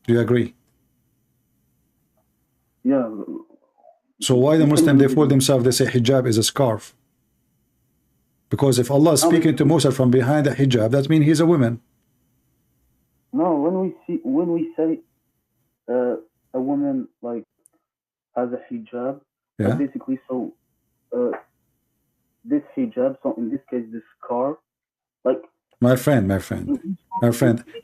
Do you agree? Yeah. So why the Muslim, they fool themselves, they say hijab is a scarf? Because if Allah is speaking to Musa from behind the hijab, that means he's a woman. No, when we say a woman like has a hijab, Yeah. basically, so this hijab, so in this case, this scarf, like My friend,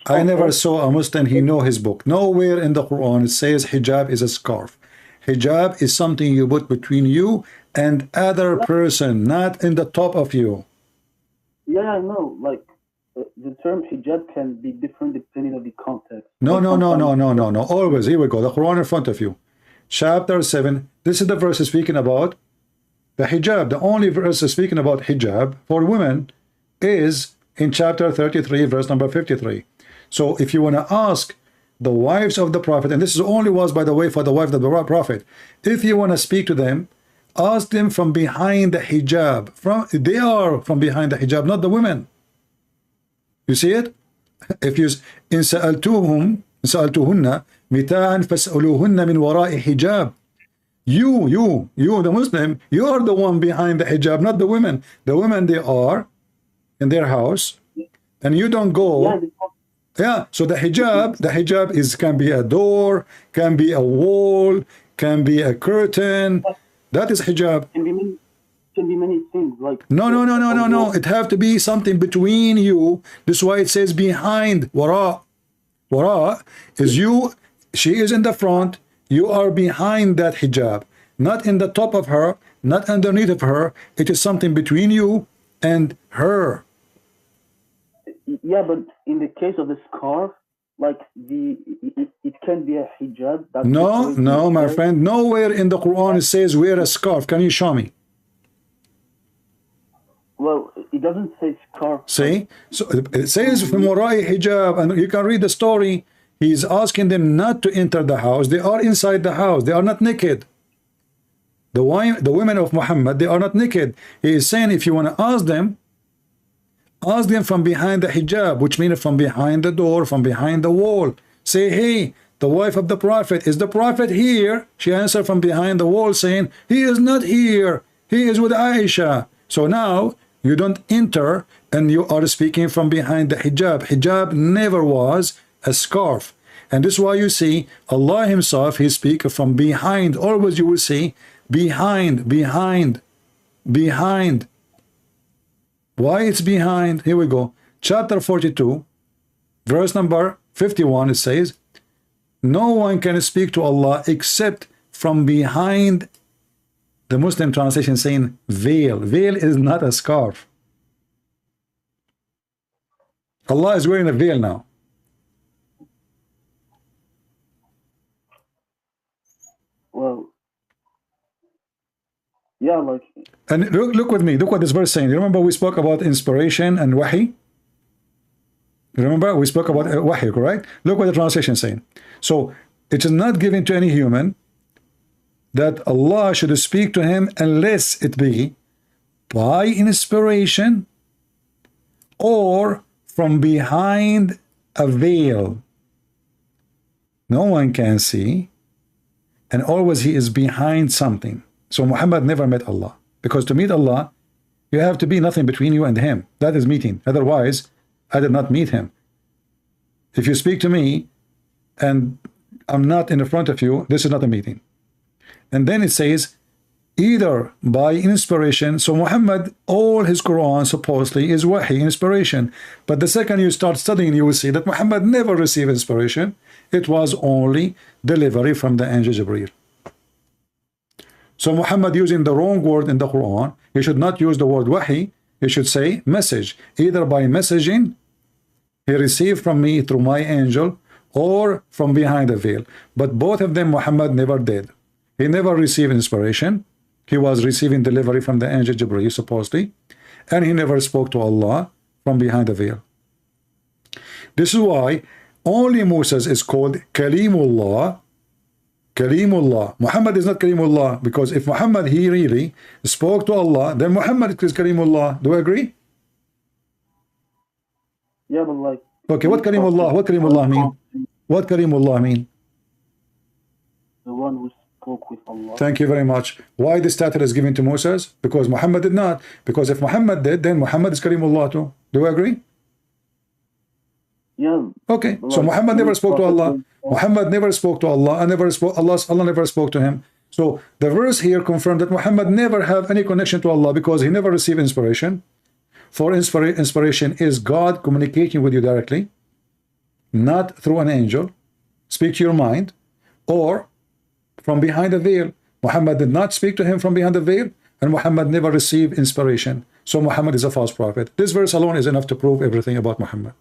I never saw a Muslim, he know his book. Nowhere in the Quran it says hijab is a scarf. Hijab is something you put between you and other person, not in the top of you. Yeah, I know. Like the term hijab can be different depending on the context. No. Always, here we go. The Quran in front of you. Chapter 7. This is the verse speaking about the hijab. The only verse speaking about hijab for women is in chapter 33, verse number 53. So if you want to ask the wives of the Prophet, and this is only was, by the way, for the wife of the Prophet, if you want to speak to them, ask them from behind the hijab. They are from behind the hijab, not the women. You see it? If you in sa'altuhunna mita'an fas'aluhunna min wara'i hijab. You, the Muslim, you are the one behind the hijab, not the women. The women, they are in their house, and you don't go. Yeah, so the hijab is can be a door, can be a wall, can be a curtain. That is hijab. Can be many things. Like no. It have to be something between you. This is why it says behind. Wara is you. She is in the front. You are behind that hijab, not in the top of her, not underneath of her. It is something between you and her. Yeah, but in the case of the scarf, like it can be a hijab. No, my friend. Nowhere in the Quran it says wear a scarf. Can you show me? Well, it doesn't say scarf. See, so it says from warai hijab, and you can read the story. He's asking them not to enter the house. They are inside the house. They are not naked. The women of Muhammad, they are not naked. He is saying if you want to ask them from behind the hijab, which means from behind the door, from behind the wall. Say, hey, the wife of the Prophet, is the Prophet here? She answered from behind the wall saying, he is not here. He is with Aisha. So now you don't enter and you are speaking from behind the hijab. Hijab never was a scarf. And this is why you see Allah himself, he speaks from behind. Always you will see behind. Why it's behind? Here we go. Chapter 42, verse number 51, it says, no one can speak to Allah except from behind. The Muslim translation saying veil. Veil is not a scarf. Allah is wearing a veil now. Well, yeah, like. And look with me. Look what this verse is saying. You remember we spoke about inspiration and wahy? Remember we spoke about wahy, correct? Look what the translation is saying. So it is not given to any human that Allah should speak to him unless it be by inspiration or from behind a veil. No one can see, and always he is behind something. So Muhammad never met Allah, because to meet Allah you have to be nothing between you and him. That is meeting. Otherwise I did not meet him. If you speak to me and I'm not in the front of you, this is not a meeting. And then it says either by inspiration. So Muhammad, all his Quran supposedly is wahy, inspiration. But the second you start studying, you will see that Muhammad never received inspiration. It was only delivery from the angel Jibreel. So Muhammad using the wrong word in the Quran. He should not use the word wahy. He should say message, either by messaging he received from me through my angel, or from behind the veil. But both of them Muhammad never did. He never received inspiration. He was receiving delivery from the angel Jibreel supposedly, and he never spoke to Allah from behind the veil. This is why only Moses is called Kalimullah. Kalimullah. Muhammad is not Kalimullah, because if Muhammad he really spoke to Allah, then Muhammad is Kalimullah. Do you agree? Yeah, but like. Okay, what Kalimullah? What Kalimullah mean? What Kalimullah mean? The one who spoke with Allah. Thank you very much. Why this title is given to Moses? Because Muhammad did not. Because if Muhammad did, then Muhammad is Kalimullah too. Do you agree? Yeah. Okay, so Muhammad never spoke to Allah. Muhammad never spoke to Allah, and never spoke Allah never spoke to him. So the verse here confirmed that Muhammad never have any connection to Allah, because he never received inspiration. For inspiration is God communicating with you directly, not through an angel. Speak to your mind, or from behind a veil. Muhammad did not speak to him from behind the veil, and Muhammad never received inspiration. So Muhammad is a false prophet. This verse alone is enough to prove everything about Muhammad.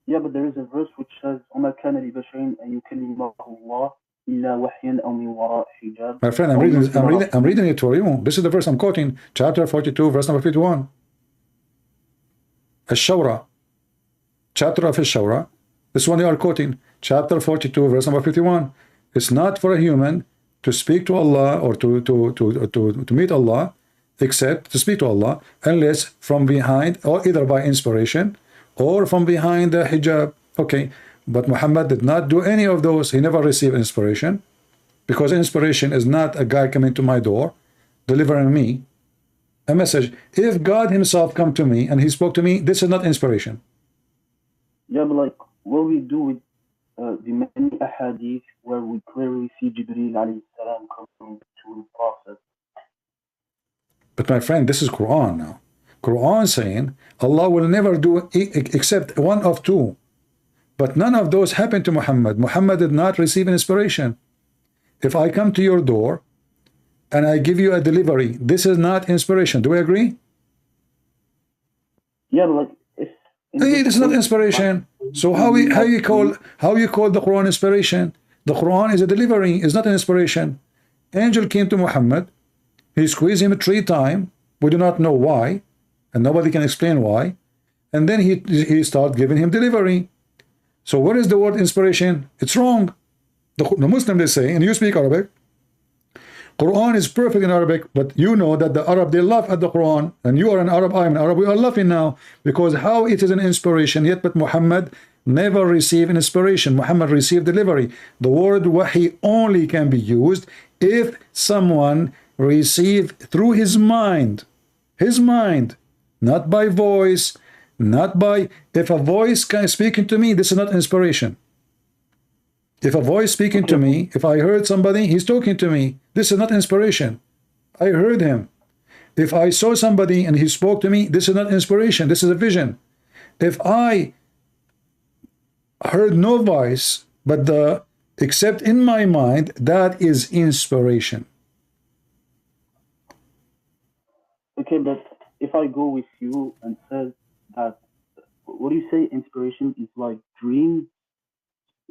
Yeah, but there is a verse which says, وَمَا كَانَ لِبَشَرٍ أَن يُكَلِّمَهُ اللَّهُ إِلَّا وَحْيًا أَوْ مِنْ وَرَاءِ حِجَابٍ. My friend, I'm reading it for you. This is the verse I'm quoting, chapter 42, verse number 51. Ash-Shawra, chapter of Ash-Shawra. This one you are quoting, chapter 42, verse number 51. It's not for a human to speak to Allah, or to meet Allah, except to speak to Allah, unless from behind, or either by inspiration, or from behind the hijab. Okay, but Muhammad did not do any of those. He never received inspiration, because inspiration is not a guy coming to my door delivering me a message. If God himself come to me and he spoke to me, this is not inspiration. Yeah, but like what we do with the many ahadith where we clearly see Jibreel alayhi salam coming to the Prophet. But my friend, this is Quran now. Quran saying Allah will never do except one of two. But none of those happened to Muhammad. Muhammad did not receive an inspiration. If I come to your door and I give you a delivery, this is not inspiration. Do we agree? Yeah, but like hey, this is not inspiration. So how you call the Quran inspiration? The Quran is a delivery, it's not an inspiration. Angel came to Muhammad, he squeezed him 3 times. We do not know why, and nobody can explain why. And then he started giving him delivery. So where is the word inspiration? It's wrong. The Muslim, they say, and you speak Arabic, Quran is perfect in Arabic, but you know that the Arab, they laugh at the Quran, and you are an Arab, I am an Arab, we are laughing now, because how it is an inspiration, yet but Muhammad never received an inspiration. Muhammad received delivery. The word wahy only can be used if someone received through his mind, not by voice, not by, if a voice can speaking to me, this is not inspiration. If a voice speaking to me, if I heard somebody, he's talking to me, this is not inspiration. I heard him. If I saw somebody and he spoke to me, this is not inspiration, this is a vision. If I heard no voice, but except in my mind, that is inspiration. Okay, but if I go with you and say that, what do you say, inspiration is like dreams?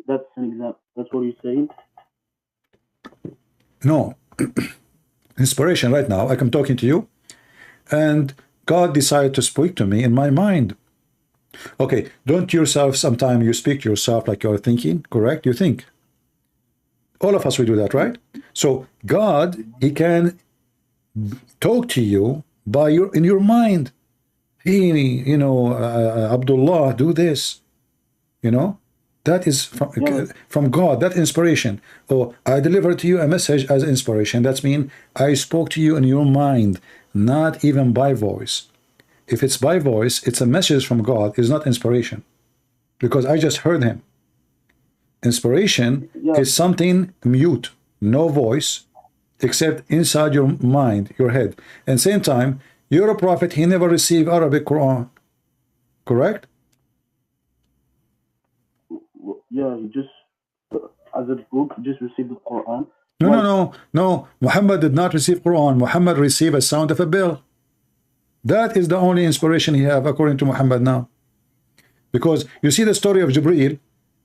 That's an example. That's what you're saying? No. Inspiration right now, like I'm talking to you, and God decided to speak to me in my mind. Okay, don't yourself, sometimes you speak to yourself like you're thinking, correct? You think. All of us, we do that, right? So God, he can talk to you by in your mind. Hey, you know, Abdullah, do this. You know, that is from God, that inspiration. Oh, I delivered to you a message as inspiration. That means I spoke to you in your mind, not even by voice. If it's by voice, it's a message from God, it's not inspiration, because I just heard him. Inspiration is something mute, no voice, except inside your mind, your head. And same time, you're a prophet, he never received Arabic Quran, correct? Yeah, he just, as a book, just received the Quran. No, no, no, no. Muhammad did not receive Quran. Muhammad received a sound of a bell. That is the only inspiration he have according to Muhammad now. Because you see the story of Jibreel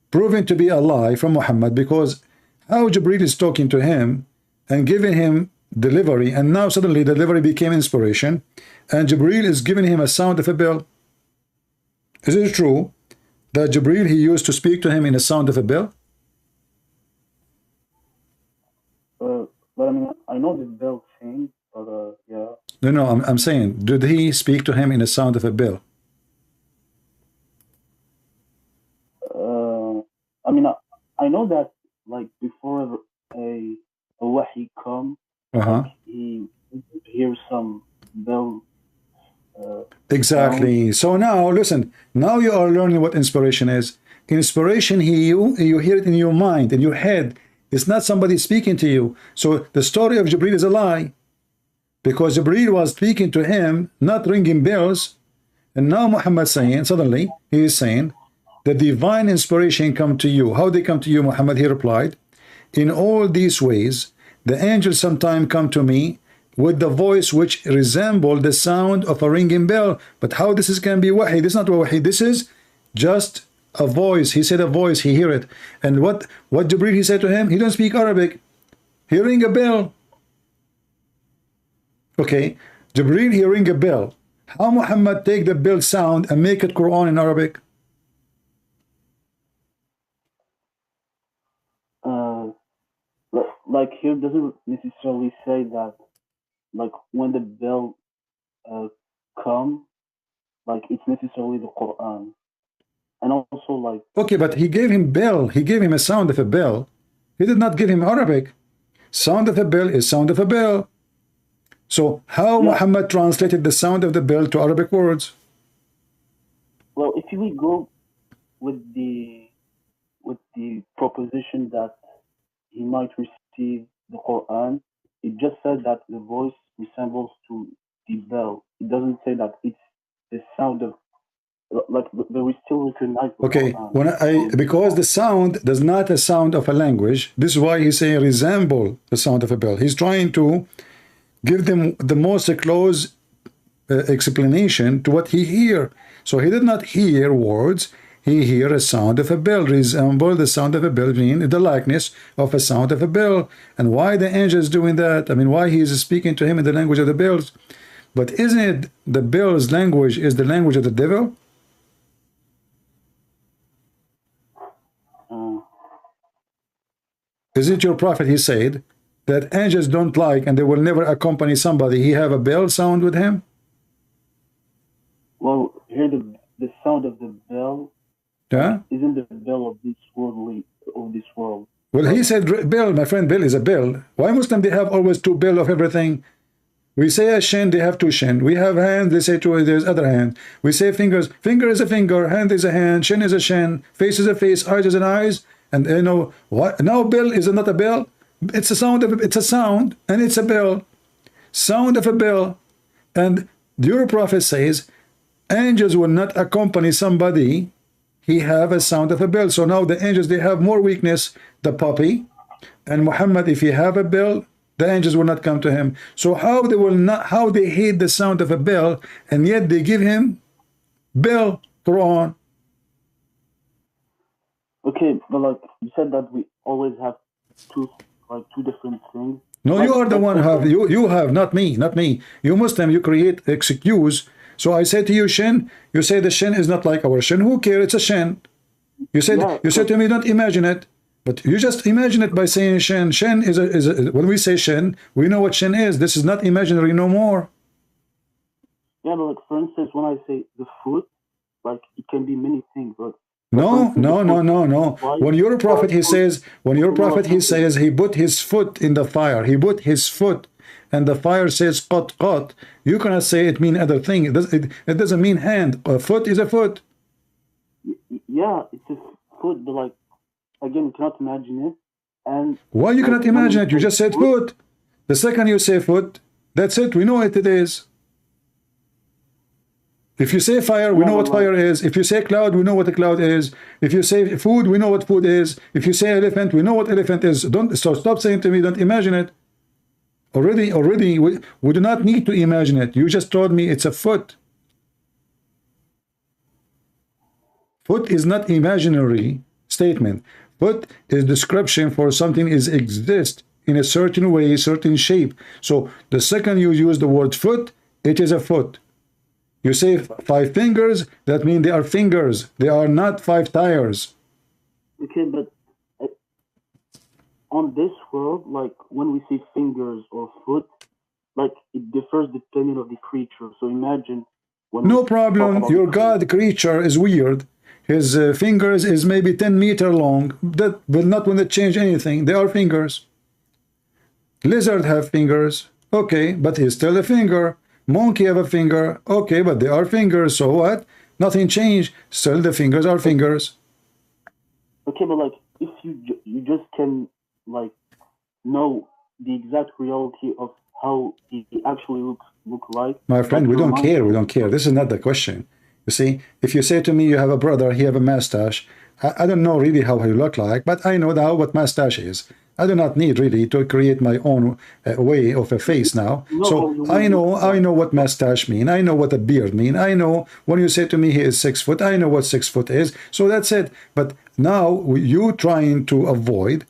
proven to be a lie from Muhammad, because how Jibreel is talking to him and giving him delivery, and now suddenly the delivery became inspiration, and Jibreel is giving him a sound of a bell. Is it true that Jibreel, he used to speak to him in a sound of a bell? But I mean, I know the bell thing, but yeah. No, no, I'm saying, did he speak to him in a sound of a bell? I mean, I know that like before a wahy come, like he hears some bell. Exactly. So now, listen. Now you are learning what inspiration is. Inspiration, you hear it in your mind, in your head. It's not somebody speaking to you. So the story of Jibreel is a lie, because Jibreel was speaking to him, not ringing bells. And now Muhammad saying, suddenly he is saying, the divine inspiration come to you. How they come to you, Muhammad? He replied, in all these ways, the angels sometimes come to me with the voice which resemble the sound of a ringing bell. But how this is can be wahy? This is not wahy. This is just a voice. He said a voice. He hear it. And what Jibreel he said to him? He don't speak Arabic. He ring a bell. Okay, Jibreel he ring a bell. How Muhammad take the bell sound and make it Quran in Arabic? Like here doesn't necessarily say that like when the bell come, like it's necessarily the Quran. And also like okay, but he gave him bell. He gave him a sound of a bell. He did not give him Arabic. Sound of a bell is sound of a bell. So how Muhammad translated the sound of the bell to Arabic words? Well, if we go with the proposition that he might receive the Quran, it just said that the voice resembles to the bell. It doesn't say that it's the sound of, like, we still recognize the okay, Quran. when because the sound does not a sound of a language. This is why he's saying resemble the sound of a bell. He's trying to give them the most close explanation to what he hear. So he did not hear words. He hear a sound of a bell, resemble the sound of a bell, mean the likeness of a sound of a bell. And why the angel is doing that? I mean, why he is speaking to him in the language of the bells? But isn't it the bell's language is the language of the devil? Is it your prophet, he said, that angels don't like and they will never accompany somebody? He have a bell sound with him? Well, here the sound of the bell isn't the bell of this world. Well, he said bell, my friend, bell is a bell. Why Muslim they have always two bell of everything? We say a shin, they have two shin. We have hands, they say two, there's other hand. We say fingers, finger is a finger, hand is a hand, shin is a shin, face is a face, eyes is an eyes. And you know what? Now bell is not a bell. It's a sound of it's a sound and it's a bell. Sound of a bell. And your prophet says angels will not accompany somebody. He have a sound of a bell. So now the angels they have more weakness, the puppy. And Muhammad, if he have a bell, the angels will not come to him. So how they will not, how they hate the sound of a bell, and yet they give him bell Quran. Okay, but like you said that we always have two different things. No, like, you are the one who have you have, not me. You Muslim, you create excuse. So I say to you shin, you say the shin is not like our shin. Who cares? It's a shin. You said you said to me, don't imagine it. But you just imagine it by saying shin. Shin is a when we say shin, we know what shin is. This is not imaginary no more. Yeah, but like for instance, when I say the foot, like it can be many things. Like no. When your prophet he says, he put his foot in the fire. He put his foot, and the fire says qat. You cannot say it mean other thing. It doesn't mean hand. A foot is a foot. Yeah, it's a foot, but like again, you cannot imagine it. And why you cannot imagine it? You just said foot. The second you say foot, that's it. We know what it is. If you say fire, we know what fire is. If you say cloud, we know what a cloud is. If you say food, we know what food is. If you say elephant, we know what elephant is. So stop saying to me, don't imagine it. Already, we do not need to imagine it. You just told me it's a foot. Foot is not imaginary statement. Foot is description for something is exist in a certain way, certain shape. So the second you use the word foot, it is a foot. You say 5 fingers, that means they are fingers. They are not 5 tires. Okay, but on this world, like when we say fingers or foot, like it differs depending on the creature. So imagine when no problem. Your God creature is weird. His fingers is maybe 10 meters long. That will not want to change anything. They are fingers. Lizard have fingers. Okay, but he's still a finger. Monkey have a finger. Okay, but they are fingers. So what? Nothing changed. Still the fingers are fingers. Okay, but like if you just can like know the exact reality of how he actually look like. My friend, we don't care. We don't care. This is not the question. You see, if you say to me, you have a brother, he have a mustache. I don't know really how he look like, but I know now what mustache is. I do not need really to create my own way of a face now. So I know what mustache mean. I know what a beard mean. I know when you say to me he is 6 foot, I know what 6 foot is. So that's it. But now you trying to avoid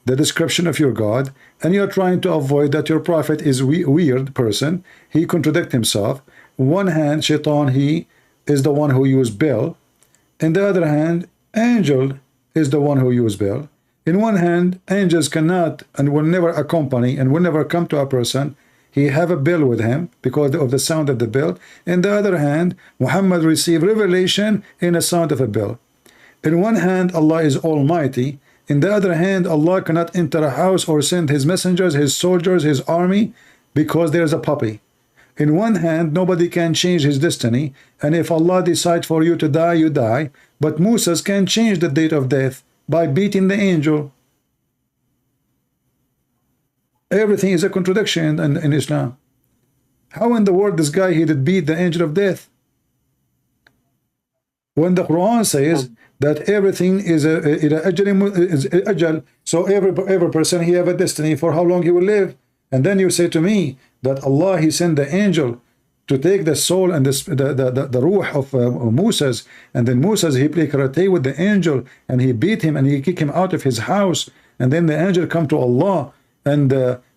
the description of your God, and you're trying to avoid that your prophet is weird person. He contradict himself. On one hand, Shaitan, he is the one who used Bill. In the other hand, angel is the one who used Bill. In one hand, angels cannot and will never accompany and will never come to a person. He have a bell with him because of the sound of the bell. In the other hand, Muhammad received revelation in the sound of a bell. In one hand, Allah is almighty. In the other hand, Allah cannot enter a house or send his messengers, his soldiers, his army because there is a puppy. In one hand, nobody can change his destiny. And if Allah decides for you to die, you die. But Moses can change the date of death by beating the angel. Everything is a contradiction in Islam. How in the world this guy he did beat the angel of death? When the Quran says that everything is ajal, so every person he have a destiny for how long he will live. And then you say to me that Allah he sent the angel to take the soul and the ruh of Moses, and then Moses he played karate with the angel and he beat him and he kicked him out of his house, and then the angel come to Allah and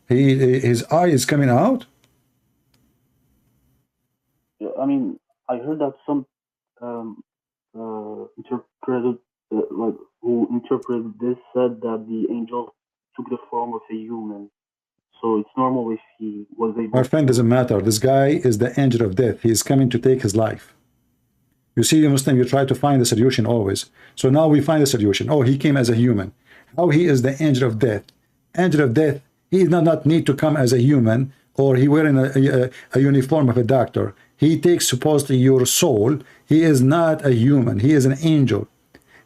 his eye is coming out. I mean, I heard that some interpreted like who interpreted this said that the angel took the form of a human. So it's normal if he was able. My friend, doesn't matter. This guy is the angel of death. He is coming to take his life. You see, you Muslim, you try to find the solution always. So now we find the solution. Oh, he came as a human. How he is the angel of death? Angel of death, he does not need to come as a human or he wearing a uniform of a doctor. He takes supposedly your soul. He is not a human. He is an angel,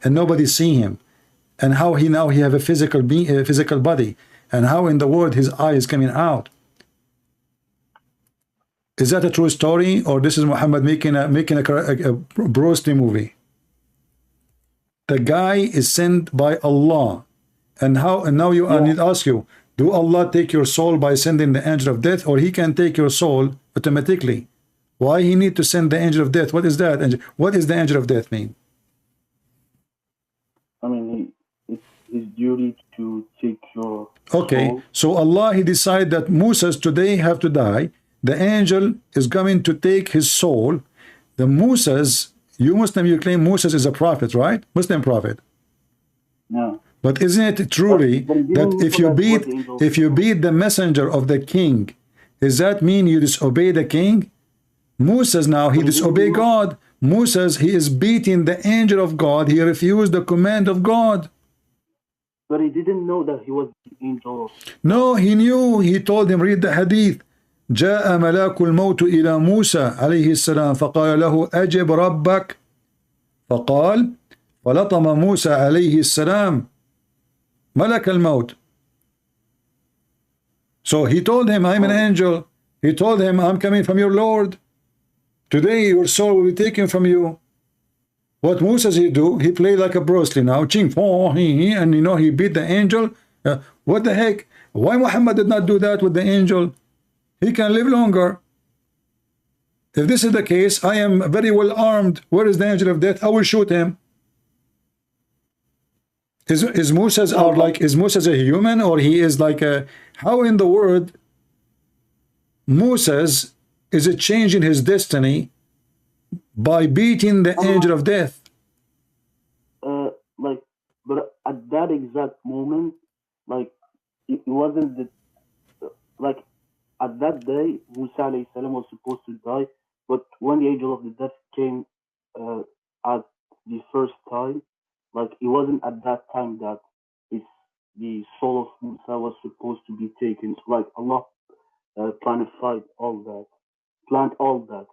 and nobody see him. And how he now he have a physical body. And how in the world his eye is coming out? Is that a true story, or this is Muhammad making a Bruce Lee movie? The guy is sent by Allah, and now you I need to ask you: do Allah take your soul by sending the angel of death, or he can take your soul automatically? Why he need to send the angel of death? What is that? What is the angel of death mean? I mean, it's his duty to take your okay soul. So Allah he decided that Moses today have to die. The angel is going to take his soul. The Moses, you Muslim, you claim Moses is a prophet, right? Muslim prophet. No. But isn't it truly that if you beat the messenger of the king, does that mean you disobey the king? Moses now he disobeyed God. Moses he is beating the angel of God. He refused the command of God. But he didn't know that he was the angel. No, he knew. He told him, read the hadith. جاء ملاك الموت إلى موسى عليه السلام فقال له أجب ربك فقال فلطم موسى عليه السلام ملك الموت. So he told him, I'm an angel. He told him, I'm coming from your Lord. Today your soul will be taken from you. What Moses he do? He play like a Bruce Lee now, ching, and you know he beat the angel. What the heck? Why Muhammad did not do that with the angel? He can live longer. If this is the case, I am very well armed. Where is the angel of death? I will shoot him. Is Moses or like is Moses a human, or he is like a, how in the world Moses is it changing his destiny by beating the angel of death? Like, but at that exact moment, like, it wasn't the, like, at that day, Musa alayhi salam was supposed to die, but when the angel of the death came at the first time, like, it wasn't at that time that the soul of Musa was supposed to be taken. So, like, Allah planned all that.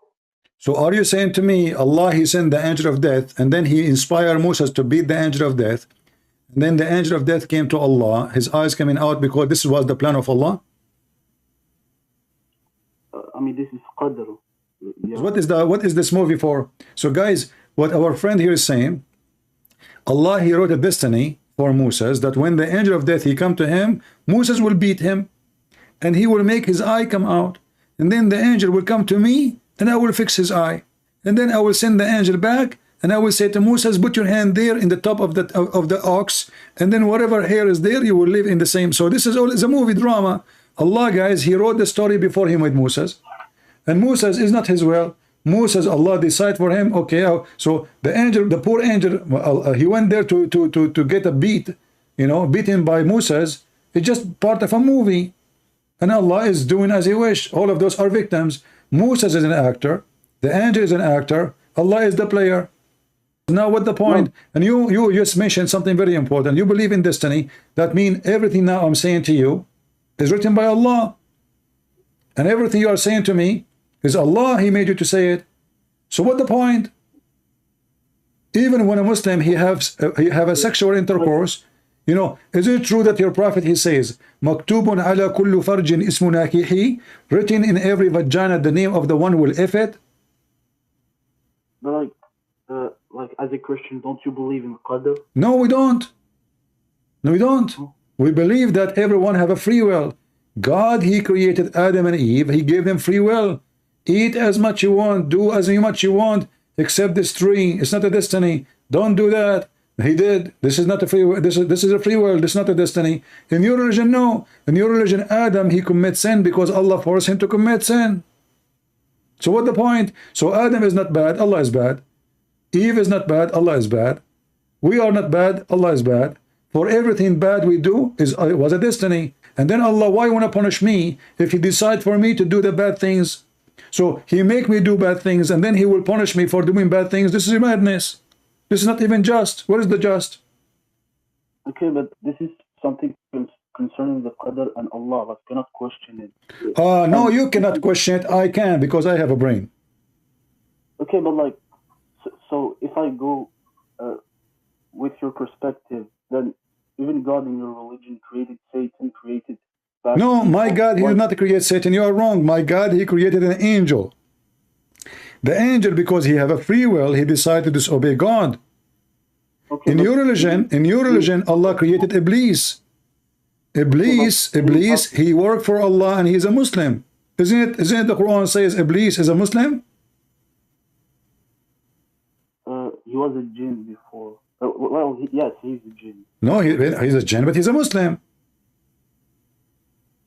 So are you saying to me, Allah, he sent the angel of death, and then he inspired Moses to beat the angel of death, and then the angel of death came to Allah, his eyes coming out, because this was the plan of Allah? I mean, this is qadr. Yeah. What is this movie for? So guys, what our friend here is saying, Allah, he wrote a destiny for Moses, that when the angel of death he come to him, Moses will beat him, and he will make his eye come out, and then the angel will come to me, and I will fix his eye, and then I will send the angel back, and I will say to Moses, put your hand there in the top of the ox, and then whatever hair is there, you will live in the same. So this is all is a movie drama. Allah, guys, he wrote the story before him with Moses, and Moses is not his will. Moses, Allah decide for him. Okay, so the angel, the poor angel, he went there to get a beat, you know, beaten by Moses. It's just part of a movie, and Allah is doing as he wish. All of those are victims. Moses is an actor, the angel is an actor, Allah is the player. Now what the point? And you just mentioned something very important. You believe in destiny. That means everything now I'm saying to you is written by Allah, and everything you are saying to me is Allah, he made you to say it. So what the point? Even when a Muslim he have a sexual intercourse, you know, is it true that your prophet he says maktubun ala kullu farjin ismu nakihi, written in every vagina the name of the one who will if it? But like as a Christian, don't you believe in qadr? No, we don't. No, we don't. We believe that everyone have a free will. God, he created Adam and Eve, he gave them free will. Eat as much you want, do as much you want, except this tree. It's not a destiny. Don't do that. He did. This is not a free will. This is a free will. This is not a destiny. In your religion, no. In your religion, Adam, he commits sin because Allah forced him to commit sin. So what the point? So Adam is not bad, Allah is bad. Eve is not bad, Allah is bad. We are not bad, Allah is bad. For everything bad we do was a destiny. And then Allah, why want to punish me if he decide for me to do the bad things? So he make me do bad things, and then he will punish me for doing bad things. This is madness. This is not even just. What is the just? Okay, but this is something concerning the qadr and Allah. I cannot question it. No, you cannot question it. I can, because I have a brain. Okay, but like, so if I go with your perspective, then even God in your religion created Satan, created bad No, people. my God, he did not create Satan. You are wrong. My God, he created an angel. The angel, because he have a free will, he decided to disobey God. Okay, In your religion, Allah created Iblis. Iblis, he worked for Allah and he is a Muslim. Isn't it the Quran says Iblis is a Muslim? He was a jinn before. Well, yes, he's a jinn. No, he's a jinn, but he's a Muslim.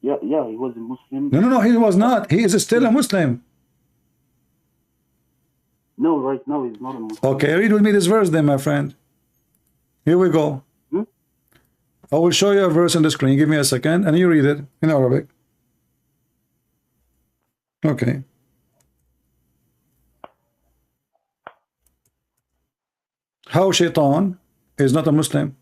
Yeah, he was a Muslim. No, he was not. He is still a Muslim. No, right now he's not a Muslim. Okay, read with me this verse then, my friend. Here we go. I will show you a verse on the screen. Give me a second, and you read it in Arabic. Okay. How Shaitan is not a Muslim.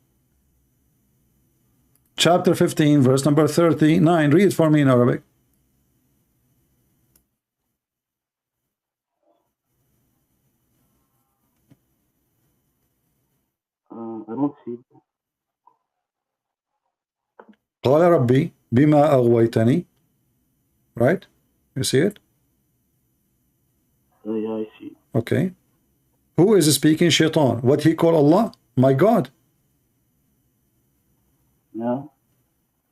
Chapter 15, verse number 39. Read it for me in Arabic. I don't see it. قال ربي بما أغويتني. Right? You see it? Yeah, I Okay. Who is speaking? Shaitan. What he call Allah? My God. Yeah.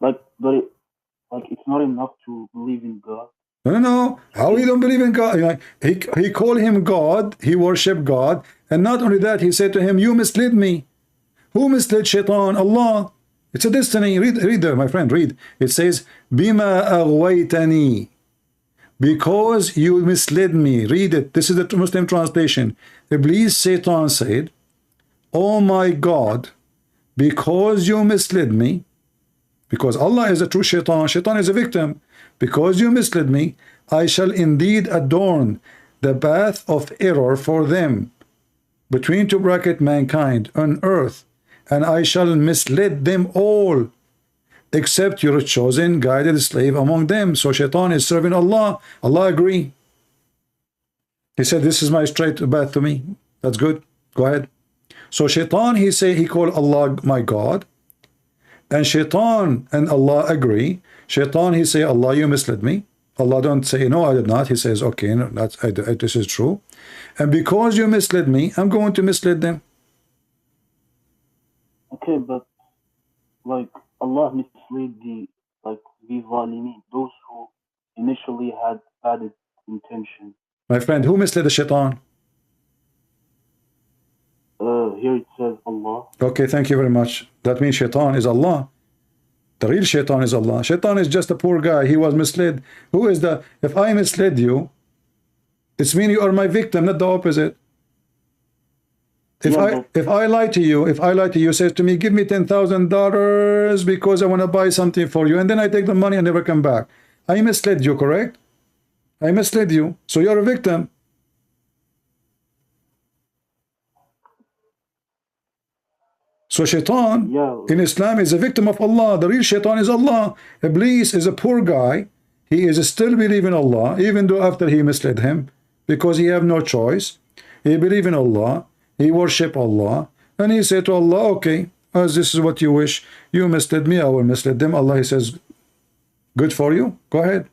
Like, like it's not enough to believe in God. No. How you don't believe in God? Like, he called him God. He worshiped God. And not only that, he said to him, you misled me. Who misled Shaitan? Allah. It's a destiny. Read there, my friend. Read. It says, Bima aghwaytani. Because you misled me. Read it. This is the Muslim translation. Iblis, Satan said, oh my God, because you misled me, because Allah is a true Shaitan, Shaitan is a victim, because you misled me, I shall indeed adorn the path of error for them, between two bracket mankind on earth, and I shall mislead them all, except your chosen guided slave among them. So Shaitan is serving Allah. Allah agree. He said, this is my straight path to me. That's good. Go ahead. So Shaitan, he called Allah my God. And Shaitan and Allah agree. Shaitan, he say, Allah, you misled me. Allah don't say, no, I did not. He says, okay, no, this is true. And because you misled me, I'm going to mislead them. Okay, but like Allah misled the zalimin, those who initially had bad intention. My friend, who misled the Shaitan? Here it says Allah. Okay, thank you very much. That means Shaitan is Allah. The real Shaitan is Allah. Shaitan is just a poor guy. He was misled. Who is the? If I misled you, it's mean you are my victim, not the opposite. If I lie to you, says to me, give me $10,000 because I want to buy something for you, and then I take the money and never come back. I misled you, correct? I misled you, so you're a victim. So Shaitan in Islam is a victim of Allah. The real Shaitan is Allah. Iblis is a poor guy. He is still believing Allah, even though after he misled him, because he have no choice. He believe in Allah. He worship Allah. And he said to Allah, okay, as this is what you wish, you misled me, I will mislead them. Allah, he says, good for you. Go ahead.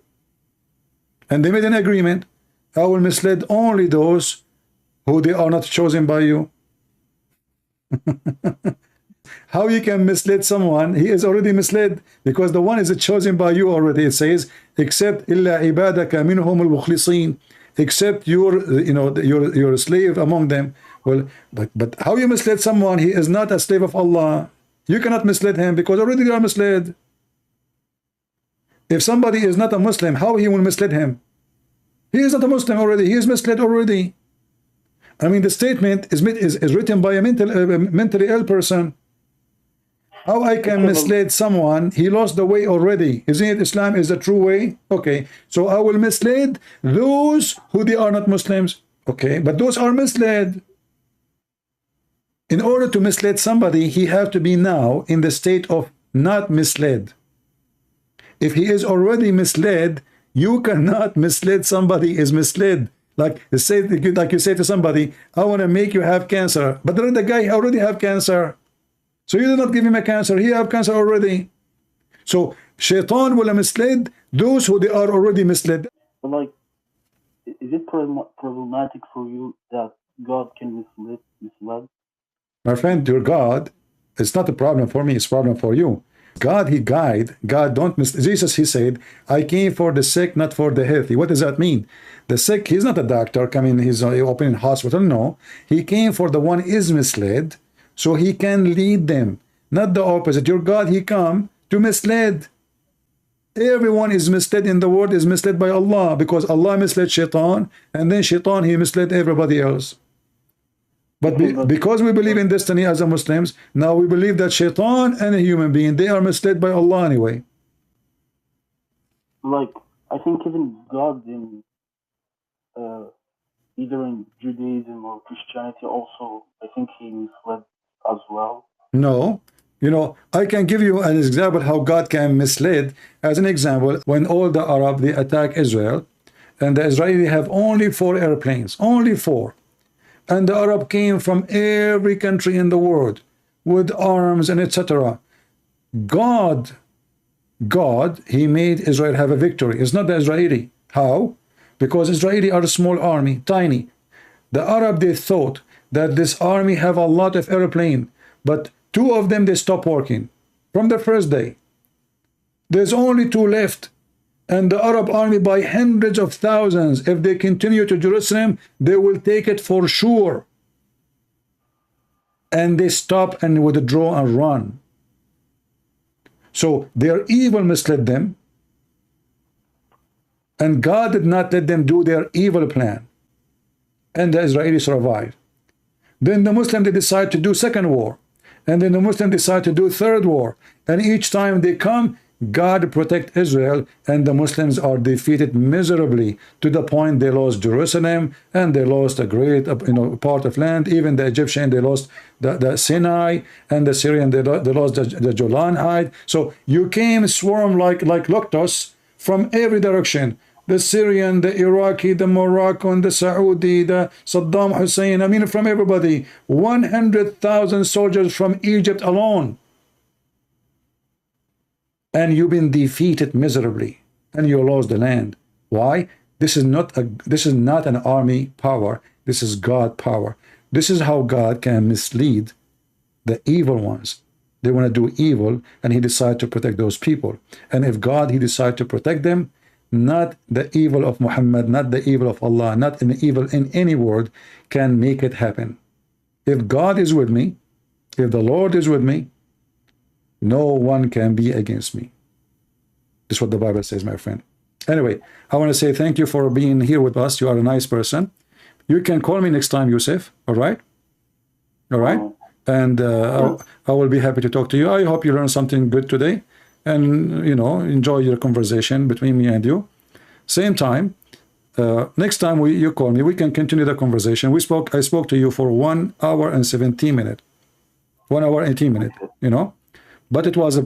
And they made an agreement. I will mislead only those who they are not chosen by you. How you can mislead someone? He is already misled, because the one is chosen by you already. It says, except illa ibadaka minhum al-mukhlisin, except your slave among them. Well, but how you misled someone? He is not a slave of Allah. You cannot mislead him, because already you are misled. If somebody is not a Muslim, how he will mislead him? He is not a Muslim already. He is misled already. I mean, the statement is written by a mentally ill person. How I can mislead someone? He lost the way already. Isn't it Islam is the true way? Okay, so I will mislead those who they are not Muslims. Okay, but those are misled. In order to mislead somebody, he have to be now in the state of not misled. If he is already misled, you cannot mislead somebody is misled. Like you say to somebody, I want to make you have cancer, but then the guy already have cancer. So you do not give him a cancer. He have cancer already. So Shaitan will mislead those who they are already misled. But like, is it problematic for you that God can mislead? My friend, your God, it's not a problem for me. It's a problem for you. God, he guide. God don't mislead. Jesus, he said, I came for the sick, not for the healthy. What does that mean? The sick, he's not a doctor coming, he's opening hospital. No, he came for the one is misled, so he can lead them, not the opposite. Your God, he come to mislead. Everyone is misled in the world is misled by Allah, because Allah misled Shaitan, and then Shaitan, he misled everybody else. But because we believe in destiny as a Muslims, now we believe that Shaitan and a human being, they are misled by Allah anyway. Like, I think even God in either in Judaism or Christianity also, I think he misled as well. No. I can give you an example how God can mislead. As an example, when all the Arab, they attack Israel, and the Israeli have only 4 airplanes, only 4. And the Arab came from every country in the world with arms and etc. God, he made Israel have a victory. It's not the Israeli. How? Because Israeli are a small army, tiny. The Arab, they thought that this army have a lot of airplane, but 2 of them, they stopped working from the first day. There's only 2 left. And the Arab army, by hundreds of thousands, if they continue to Jerusalem, they will take it for sure. And they stop and withdraw and run. So their evil misled them. And God did not let them do their evil plan. And the Israelis survived. Then the Muslims, they decide to do second war. And then the Muslims decide to do third war. And each time they come, God protect Israel, and the Muslims are defeated miserably to the point they lost Jerusalem, and they lost a great part of land. Even the Egyptian, they lost the Sinai, and the Syrian, they lost the Golan Heights. So you came swarm like locusts from every direction. The Syrian, the Iraqi, the Moroccan, the Saudi, the Saddam Hussein, I mean from everybody. 100,000 soldiers from Egypt alone. And you've been defeated miserably, and you lost the land. Why? This is not an army power. This is God power. This is how God can mislead the evil ones. They want to do evil, and he decides to protect those people. And if God, he decides to protect them, not the evil of Muhammad, not the evil of Allah, not an evil in any word, can make it happen. If God is with me, if the Lord is with me, no one can be against me. This is what the Bible says, my friend. Anyway, I want to say thank you for being here with us. You are a nice person. You can call me next time, Yusuf. All right? All right? And I will be happy to talk to you. I hope you learned something good today. And, enjoy your conversation between me and you. Same time, next time you call me, we can continue the conversation. I spoke to you for 1 hour and 17 minutes. 1 hour, 18 minutes, But it was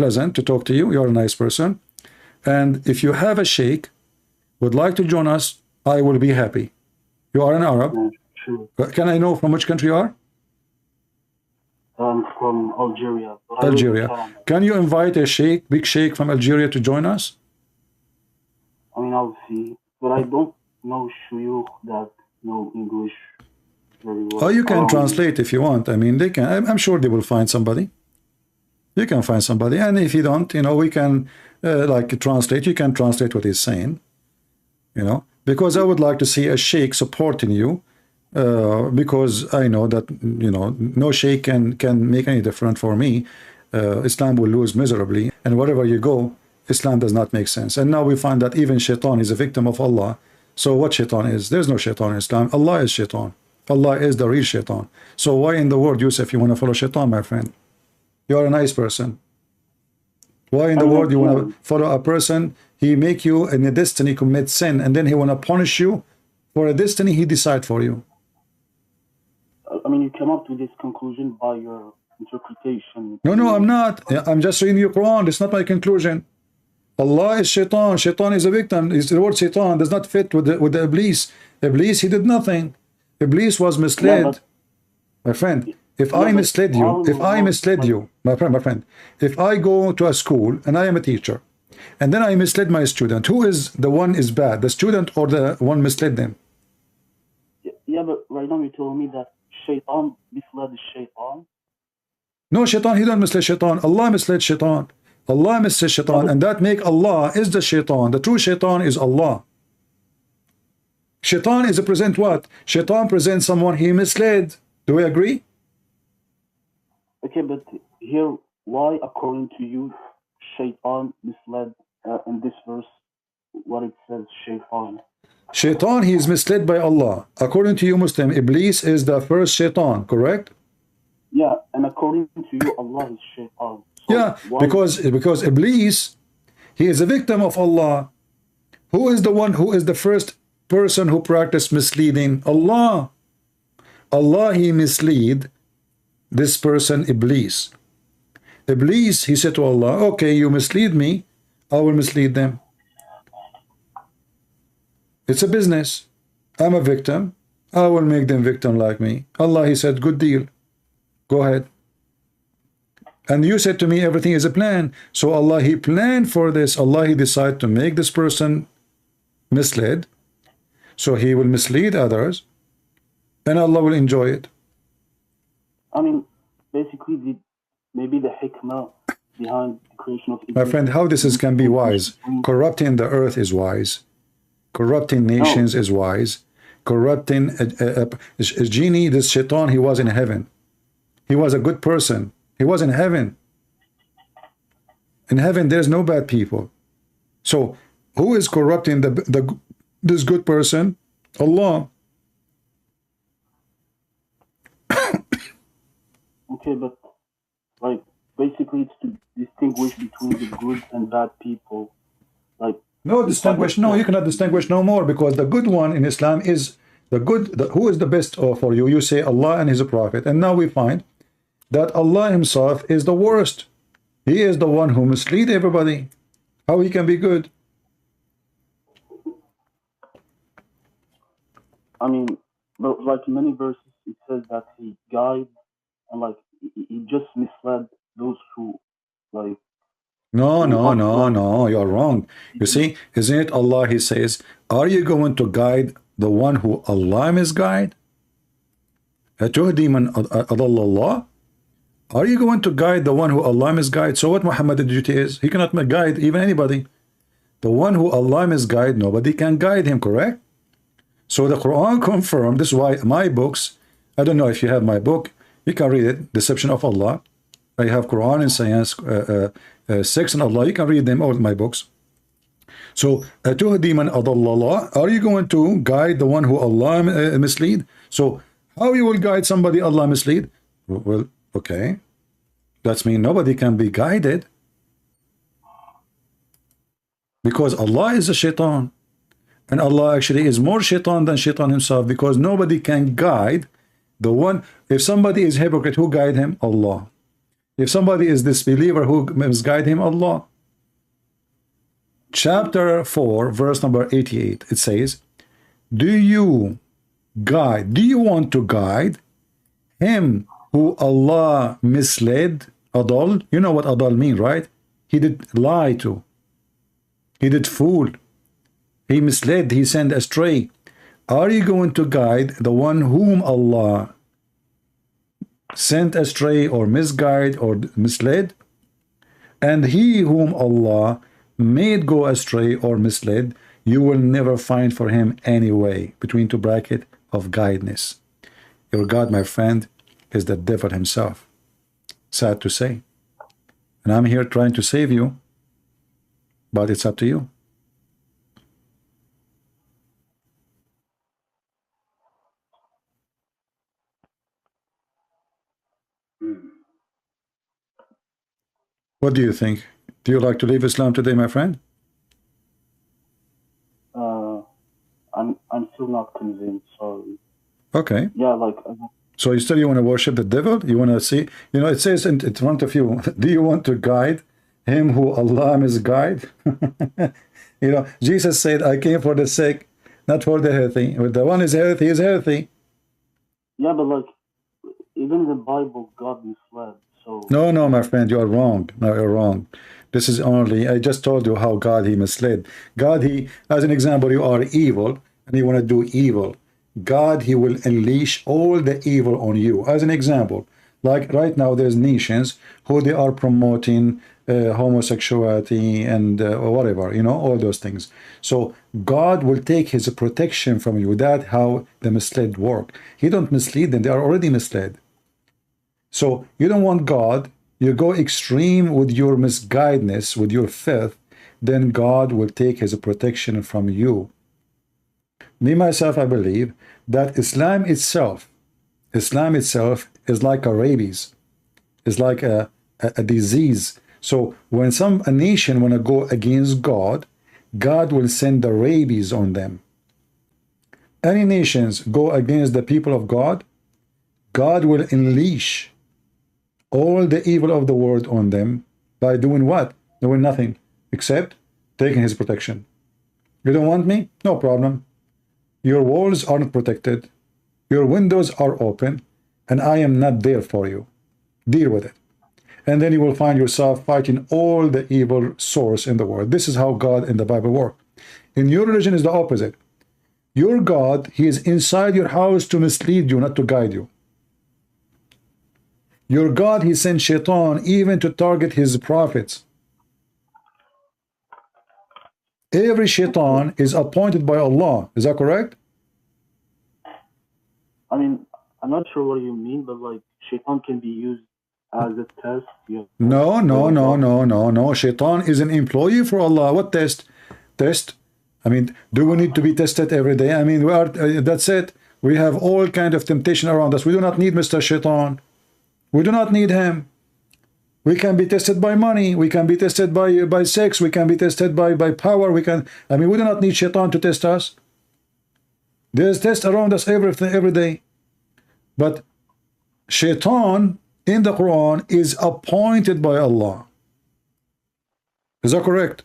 pleasant to talk to you. You're a nice person. And if you have a sheikh, would like to join us, I will be happy. You are an Arab. Sure. Can I know from which country you are? From Algeria. Algeria. Can you invite a sheikh, big sheikh from Algeria to join us? I mean, I'll see. But I don't know shuyukh that know English very well. Oh, you can translate if you want. I mean, they can. I'm sure they will find somebody. You can find somebody. And if you don't, we can translate. You can translate what he's saying. Because I would like to see a sheikh supporting you. Because I know that no sheikh can make any difference for me. Islam will lose miserably, and wherever you go, Islam does not make sense. And now we find that even shaitan is a victim of Allah. So what shaitan is? There's no shaitan in Islam. Allah is shaitan. Allah is the real shaitan. So why in the world, Yusuf, you want to follow shaitan, my friend? You are a nice person. Why in the world you want to follow a person? He make you in a destiny commit sin, and then he want to punish you for a destiny he decide for you. I mean, you come up to this conclusion by your interpretation. No, I'm not. I'm just reading your Quran. It's not my conclusion. Allah is shaitan. Shaitan is a victim. The word shaitan does not fit with the Iblis. Iblis, he did nothing. Iblis was misled. My friend, if I misled you, my friend, if I go to a school and I am a teacher, and then I misled my student, who is the one is bad, the student or the one misled them? Yeah, but right now you told me that shaitan misled the shaitan. No, shaitan, he don't mislead shaitan. Allah misled shaitan. Allah misled shaitan, and that make Allah is the shaitan. The true shaitan is Allah. Shaitan is a present what? Shaitan presents someone he misled. Do we agree? Okay, but here, why, according to you, shaitan misled in this verse, what it says, shaitan? Shaitan, he is misled by Allah. According to you, Muslim, Iblis is the first shaitan, correct? Yeah, and according to you, Allah is shaitan. So yeah, because Iblis, he is a victim of Allah. Who is the one who is the first person who practiced misleading? Allah. Allah, he mislead this person, Iblis. Iblis, he said to Allah, okay, you mislead me, I will mislead them. It's a business. I'm a victim. I will make them victim like me. Allah, he said, good deal. Go ahead. And you said to me, everything is a plan. So Allah, he planned for this. Allah, he decided to make this person misled. So he will mislead others. and Allah will enjoy it. I mean, basically, maybe the hikmah behind the creation of My friend, how this can be wise? Corrupting the earth is wise. Corrupting nations is wise. Corrupting a genie, this shaitan, he was in heaven. He was a good person. He was in heaven. In heaven, there's no bad people. So, who is corrupting this good person? Allah. Okay, but like basically, it's to distinguish between the good and bad people. Like no distinguish. No, you cannot distinguish no more, because the good one in Islam is the good. Who is the best for you? You say Allah and His Prophet, and now we find that Allah Himself is the worst. He is the one who mislead everybody. How He can be good? I mean, but like in many verses, it says that He guides, and like He just misled those who like. No, you're wrong. You see, isn't it Allah? He says, are you going to guide the one who Allah misguide? أَتُهْدِي مَنْ أَضَلَّ اللَّهِ? Are you going to guide the one who Allah misguide? So what Muhammad's duty is? He cannot guide even anybody. The one who Allah misguide, nobody can guide him, correct? So the Quran confirmed. This is why my books, I don't know if you have my book, you can read it, Deception of Allah. I have Quran and Science, Sex and Allah. You can read them, all my books. So, أَتُهْدِي مَنْ أَضَلَّ اللَّهِ? Are you going to guide the one who Allah mislead? So, how you will guide somebody Allah mislead? Well, okay. That means nobody can be guided, because Allah is a shaitan. And Allah actually is more shaitan than shaitan himself, because nobody can guide the one. If somebody is hypocrite, who guide him? Allah. If somebody is disbeliever, who misguide him? Allah. Chapter 4, verse number 88, it says, do you want to guide him who Allah misled? Adal, you know what adal mean, right? He did lie to. He did fool. He misled, he sent astray. Are you going to guide the one whom Allah sent astray or misguide or misled? And he whom Allah made go astray or misled, you will never find for him any way, between two brackets, of guidance. Your God, my friend, is the devil himself. Sad to say. And I'm here trying to save you, but it's up to you. What do you think? Do you like to leave Islam today, my friend? I'm still not convinced. Sorry. Okay. Yeah, like. So you want to worship the devil? You want to see? You know, it says in front of you. Do you want to guide him who Allah misguide? You know, Jesus said, "I came for the sick, not for the healthy. But the one is healthy is healthy." Yeah, but like, even in the Bible, God misled. So. No, my friend, you are wrong. No, you're wrong. This is only, I just told you how God, he misled. God, he, as an example, you are evil and you want to do evil. God, he will unleash all the evil on you. As an example, like right now, there's nations who they are promoting homosexuality and whatever, you know, all those things. So God will take his protection from you. That's how the misled work. He don't mislead them. They are already misled. So you don't want God, you go extreme with your misguidedness, with your filth, then God will take his protection from you. Me, myself, I believe that Islam itself is like a rabies, is like a disease. So when a nation want to go against God, God will send the rabies on them. Any nations go against the people of God, God will unleash all the evil of the world on them by doing what? Doing nothing except taking his protection. You don't want me? No problem. Your walls aren't protected. Your windows are open, and I am not there for you. Deal with it. And then you will find yourself fighting all the evil source in the world. This is how God in the Bible works. In your religion is the opposite. Your God, he is inside your house to mislead you, not to guide you. Your God, he sent shaitan even to target his prophets. Every shaitan is appointed by Allah. Is that correct? I mean, I'm not sure what you mean, but like shaitan can be used as a test. No. Shaitan is an employee for Allah. What test? Test. I mean, do we need to be tested every day? I mean, we are. That's it. We have all kind of temptation around us. We do not need Mr. Shaitan. We do not need him. We can be tested by money. We can be tested by sex. We can be tested by power. We can. I mean, we do not need Shaitan to test us. There's tests around us every day. But Shaitan in the Quran is appointed by Allah. Is that correct?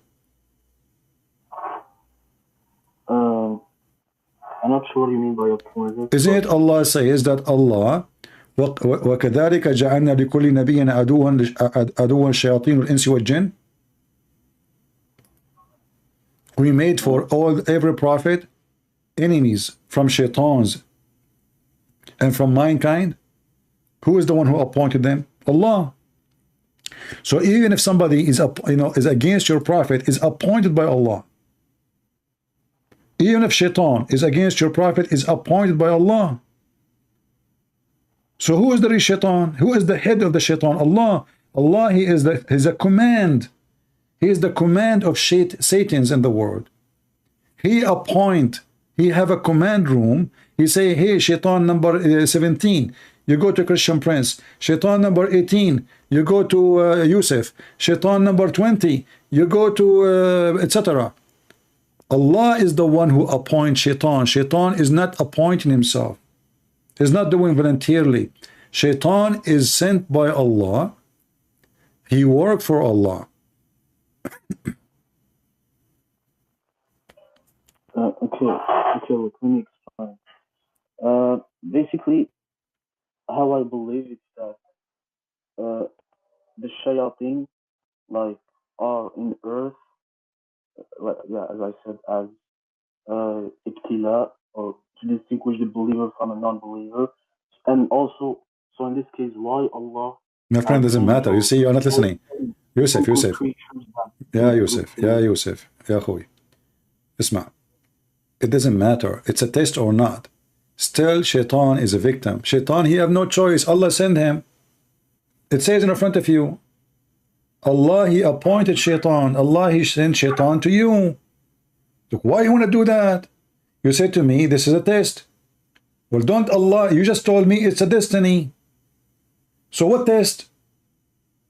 I'm not sure what you mean by appointed. Isn't it Allah says that Allah وَكَذَلِكَ جَعَلْنَا لِكُلِّ نَبِيٍّ عَدُوًّا شَيَاطِينُ الْإِنسِ وَالْجِنِّ. We made for every prophet enemies from shaitans and from mankind. Who is the one who appointed them? Allah. So even if somebody is is against your prophet, is appointed by Allah. Even if shaitan is against your prophet, is appointed by Allah. So who is the shaitan? Who is the head of the shaitan? Allah. Allah, he is a command. He is the command of Satans in the world. He appoint. He have a command room. He say, hey, shaitan number 17, you go to Christian Prince. Shaitan number 18, you go to Yusuf. Shaitan number 20, you go to etc. Allah is the one who appoints shaitan. Shaitan is not appointing himself. He's not doing voluntarily. Shaitan is sent by Allah. He worked for Allah. Okay, look, let me explain. Basically, how I believe is that the shayateen, like, are in earth, as I said, as ibtila, or to distinguish the believer from a non-believer, and also, so in this case, why Allah. My friend, doesn't matter. You see, you're not listening. Yusuf. Yeah, Yusuf. Ya Khoy. Isma. It doesn't matter. It's a test or not. Still, shaitan is a victim. Shaitan, he have no choice. Allah sent him. It says in front of you, Allah, he appointed shaitan. Allah, he sent shaitan to you. Look, why you want to do that? You say to me, this is a test. Well, don't Allah, you just told me it's a destiny. So what test?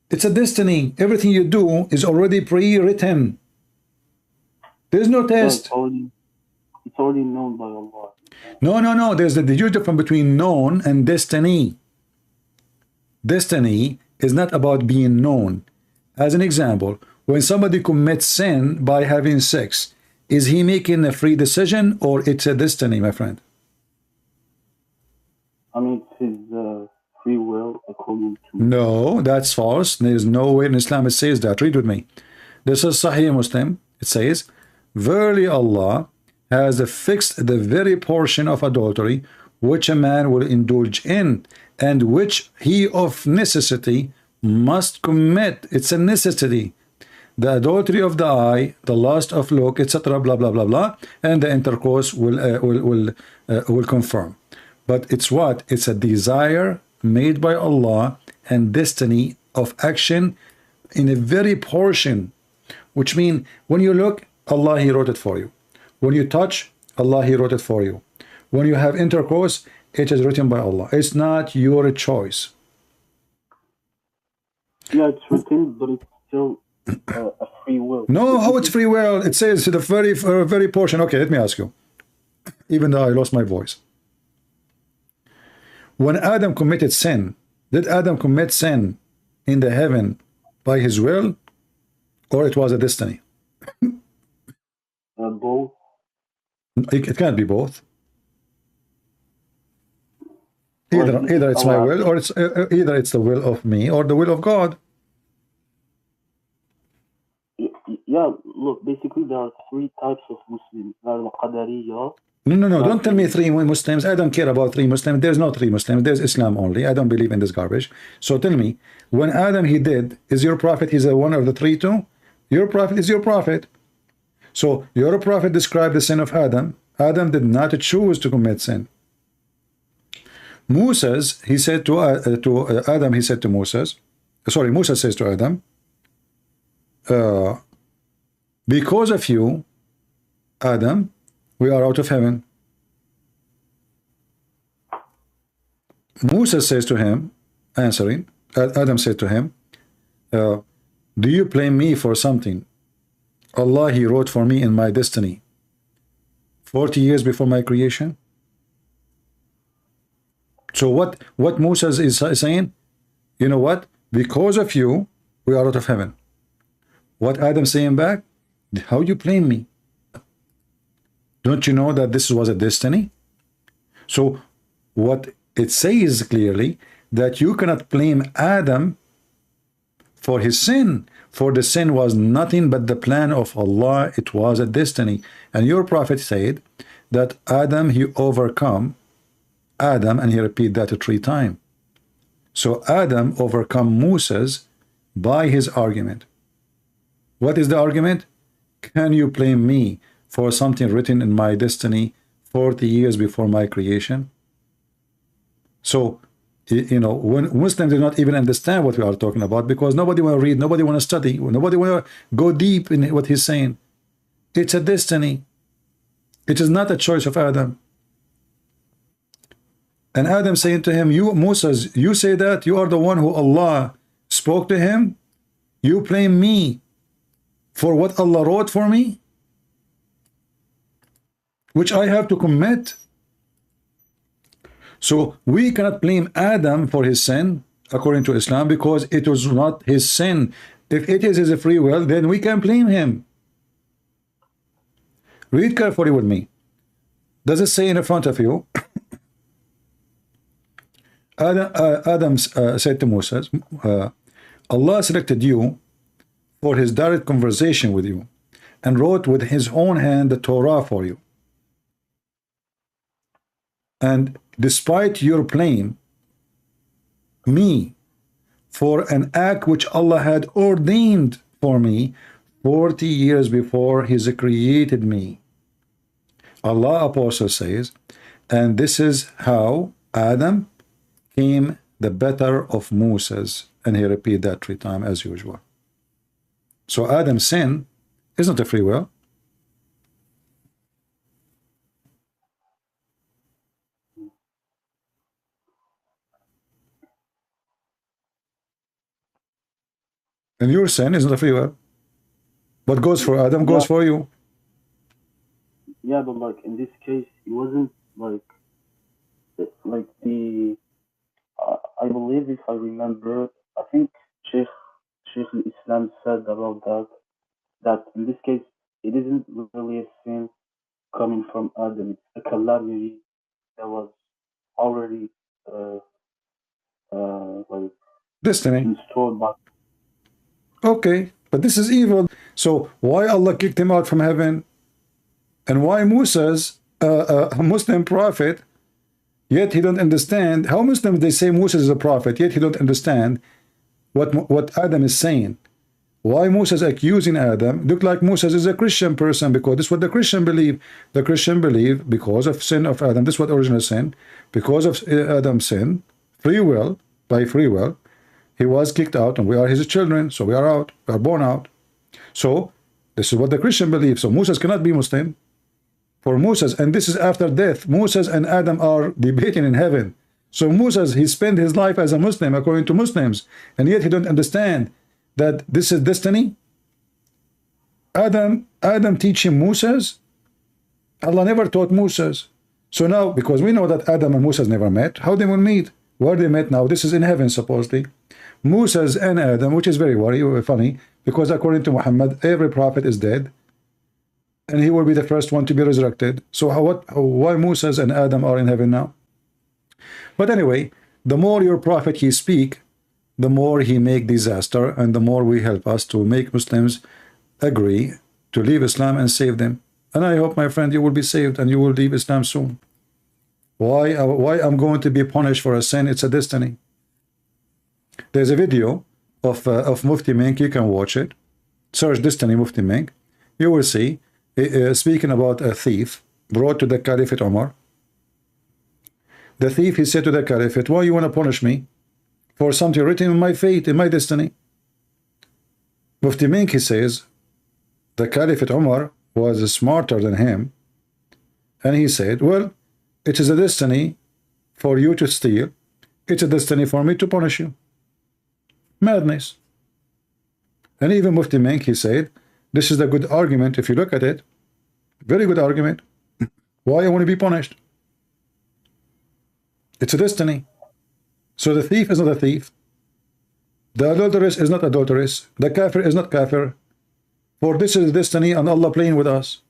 It's a destiny. Everything you do is already pre-written. There's no test. It's already known by Allah. No. There's the huge difference between known and destiny. Destiny is not about being known. As an example, when somebody commits sin by having sex, is he making a free decision or it's a destiny, my friend? I mean, it's his free will according to... No, that's false. There's no way in Islam it says that. Read with me. This is Sahih Muslim. It says, verily Allah has fixed the very portion of adultery which a man will indulge in, and which he of necessity must commit. It's a necessity. The adultery of the eye, the lust of look, etc., blah blah blah blah, and the intercourse will confirm. But it's what? It's a desire made by Allah and destiny of action in a very portion, which means when you look, Allah, he wrote it for you. When you touch, Allah, he wrote it for you. When you have intercourse, it is written by Allah. It's not your choice. Yeah, it's written, but it's still a free will. No, how it's free will? It says the very portion. Okay, let me ask you. Even though I lost my voice. When Adam committed sin, did Adam commit sin in the heaven by his will, or it was a destiny? Both. It can't be both. Either it's my will, or it's either it's the will of me or the will of God. Yeah, look, basically there are three types of Muslims. There are the Qadariya, No. Don't tell me three Muslims. I don't care about three Muslims. There's no three Muslims. There's Islam only. I don't believe in this garbage. So tell me, when Adam he did, is your prophet? He's one of the three too. Your prophet is your prophet. So your prophet described the sin of Adam. Adam did not choose to commit sin. Moses, he said to Adam, he said to Moses, sorry, Moses says to Adam, because of you, Adam, we are out of heaven. Moses says to him, answering, Adam said to him, do you blame me for something Allah he wrote for me in my destiny 40 years before my creation? So what Moses is saying, you know what? Because of you, we are out of heaven. What Adam saying back? How you blame me? Don't you know that this was a destiny? So what it says clearly that you cannot blame Adam for his sin, for the sin was nothing but the plan of Allah. It was a destiny. And your prophet said that Adam he overcome Adam, and he repeat that 3 times. So Adam overcome Moses by his argument. What is the argument? Can you blame me for something written in my destiny 40 years before my creation? So, you know, when Muslims do not even understand what we are talking about, because nobody want to read, nobody want to study, nobody want to go deep in what he's saying. It's a destiny. It is not a choice of Adam. And Adam saying to him, you, Moses, you say that you are the one who Allah spoke to him. You blame me for what Allah wrote for me, which I have to commit. So we cannot blame Adam for his sin according to Islam, because it was not his sin. If it is his free will, then we can blame him. Read carefully with me. Does it say in front of you? Adam said to Moses, Allah selected you for his direct conversation with you and wrote with his own hand the Torah for you. And despite your blame me for an act which Allah had ordained for me 40 years before he created me. Allah Apostle says, and this is how Adam came the better of Moses, and he repeat that 3 times as usual. So Adam's sin is not a free will. And your sin is not a free will. What goes for Adam goes for you. Yeah, but like in this case, it wasn't like the I believe, if I remember, I think Sheikh Islam said about that in this case it isn't really a sin coming from Adam. It's a calamity that was already like destiny installed by. Okay, but this is evil. So why Allah kicked him out from heaven? And why Moses, a Muslim prophet, yet he don't understand how Muslims they say Moses is a prophet, yet he don't understand what Adam is saying. Why Moses accusing Adam? Look like Moses is a Christian person, because this is what the Christian believe. The Christian believe because of sin of Adam. This is what original sin. Because of Adam's sin, free will, by free will, he was kicked out, and we are his children, so we are out. We are born out. So this is what the Christian believes. So Moses cannot be Muslim. For Moses, and this is after death, Moses and Adam are debating in heaven. So Moses, he spent his life as a Muslim according to Muslims, and yet he don't understand that this is destiny. Adam teaching Moses. Allah never taught Moses. So now, because we know that Adam and Moses never met, how they will meet? Where they met now? This is in heaven supposedly. Moses and Adam, which is very funny, because according to Muhammad, every prophet is dead, and he will be the first one to be resurrected. So why Moses and Adam are in heaven now? But anyway, the more your prophet he speak, the more he make disaster, and the more we help us to make Muslims agree to leave Islam and save them. And I hope, my friend, you will be saved and you will leave Islam soon. Why I'm going to be punished for a sin? It's a destiny. There's a video of Mufti Menk. You can watch it. Search Destiny Mufti Menk. You will see speaking about a thief brought to the Caliphate Umar. The thief, he said to the Caliphate, why you want to punish me for something written in my fate, in my destiny? Mufti Menk, he says, the Caliphate Umar was smarter than him, and he said, well, it is a destiny for you to steal, it's a destiny for me to punish you. Madness. And even Mufti Menk, he said, this is a good argument. If you look at it, very good argument. Why I want to be punished? It's a destiny. So the thief is not a thief, the adulteress is not adulteress, the kafir is not kafir, for this is destiny and Allah playing with us.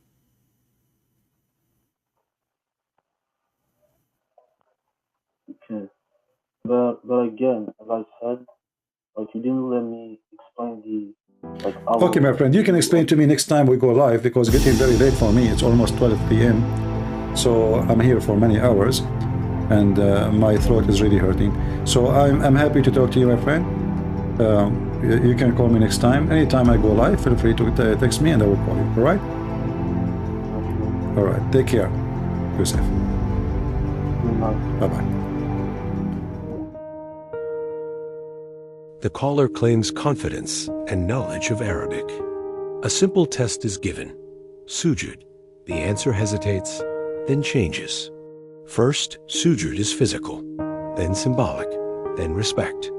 Okay. But again, as I said, like, you didn't let me explain the Okay, my friend, you can explain to me next time we go live, because it's getting very late for me. It's almost 12 p.m. So I'm here for many hours, and my throat is really hurting. So I'm happy to talk to you, my friend. You can call me next time. Anytime I go live, feel free to text me and I will call you. All right? All right. Take care. Yourself. Bye-bye. The caller claims confidence and knowledge of Arabic. A simple test is given. Sujood. The answer hesitates, then changes. First, sujood is physical, then symbolic, then respect.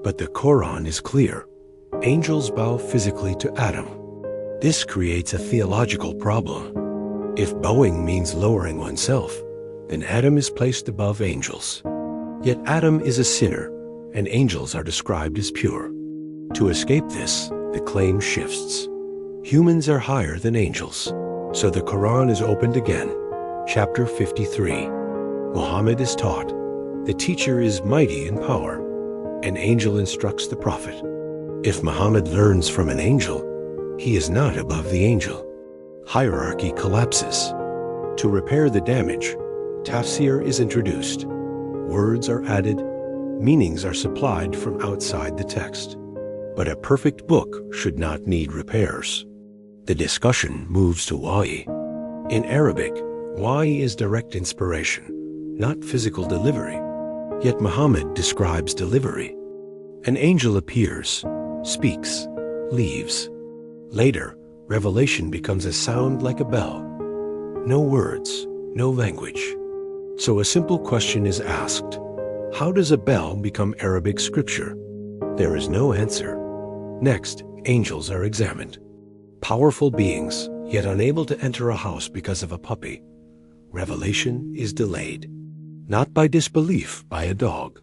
But the Quran is clear. Angels bow physically to Adam. This creates a theological problem. If bowing means lowering oneself, then Adam is placed above angels. Yet Adam is a sinner, and angels are described as pure. To escape this, the claim shifts. Humans are higher than angels. So the Quran is opened again. Chapter 53. Muhammad is taught. The teacher is mighty in power. An angel instructs the prophet. If Muhammad learns from an angel, he is not above the angel. Hierarchy collapses. To repair the damage, tafsir is introduced. Words are added. Meanings are supplied from outside the text. But a perfect book should not need repairs. The discussion moves to wahy. In Arabic, wahy is direct inspiration, not physical delivery. Yet Muhammad describes delivery. An angel appears, speaks, leaves. Later, revelation becomes a sound like a bell. No words, no language. So a simple question is asked. How does a bell become Arabic scripture? There is no answer. Next, angels are examined. Powerful beings, yet unable to enter a house because of a puppy. Revelation is delayed. Not by disbelief, by a dog.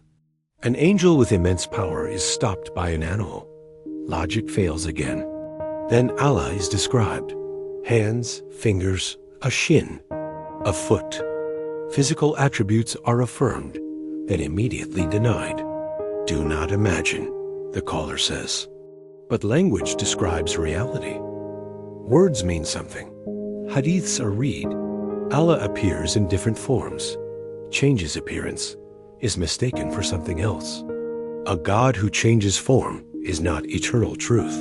An angel with immense power is stopped by an animal. Logic fails again. Then Allah is described. Hands, fingers, a shin, a foot. Physical attributes are affirmed, then immediately denied. Do not imagine, the caller says. But language describes reality. Words mean something. Hadiths are read. Allah appears in different forms. Changes appearance, is mistaken for something else. A God who changes form is not eternal truth.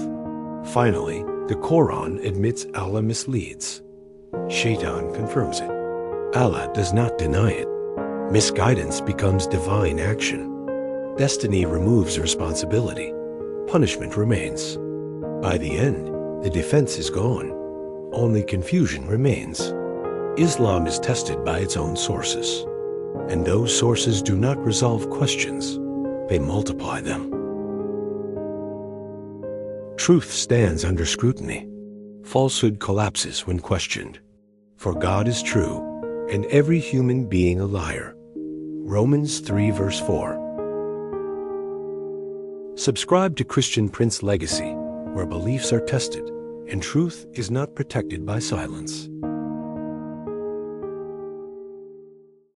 Finally, the Quran admits Allah misleads. Shaitan confirms it. Allah does not deny it. Misguidance becomes divine action. Destiny removes responsibility. Punishment remains. By the end, the defense is gone. Only confusion remains. Islam is tested by its own sources. And those sources do not resolve questions. They multiply them. Truth stands under scrutiny. Falsehood collapses when questioned. For God is true, and every human being a liar. Romans 3 verse 4. Subscribe to Christian Prince Legacy, where beliefs are tested and truth is not protected by silence.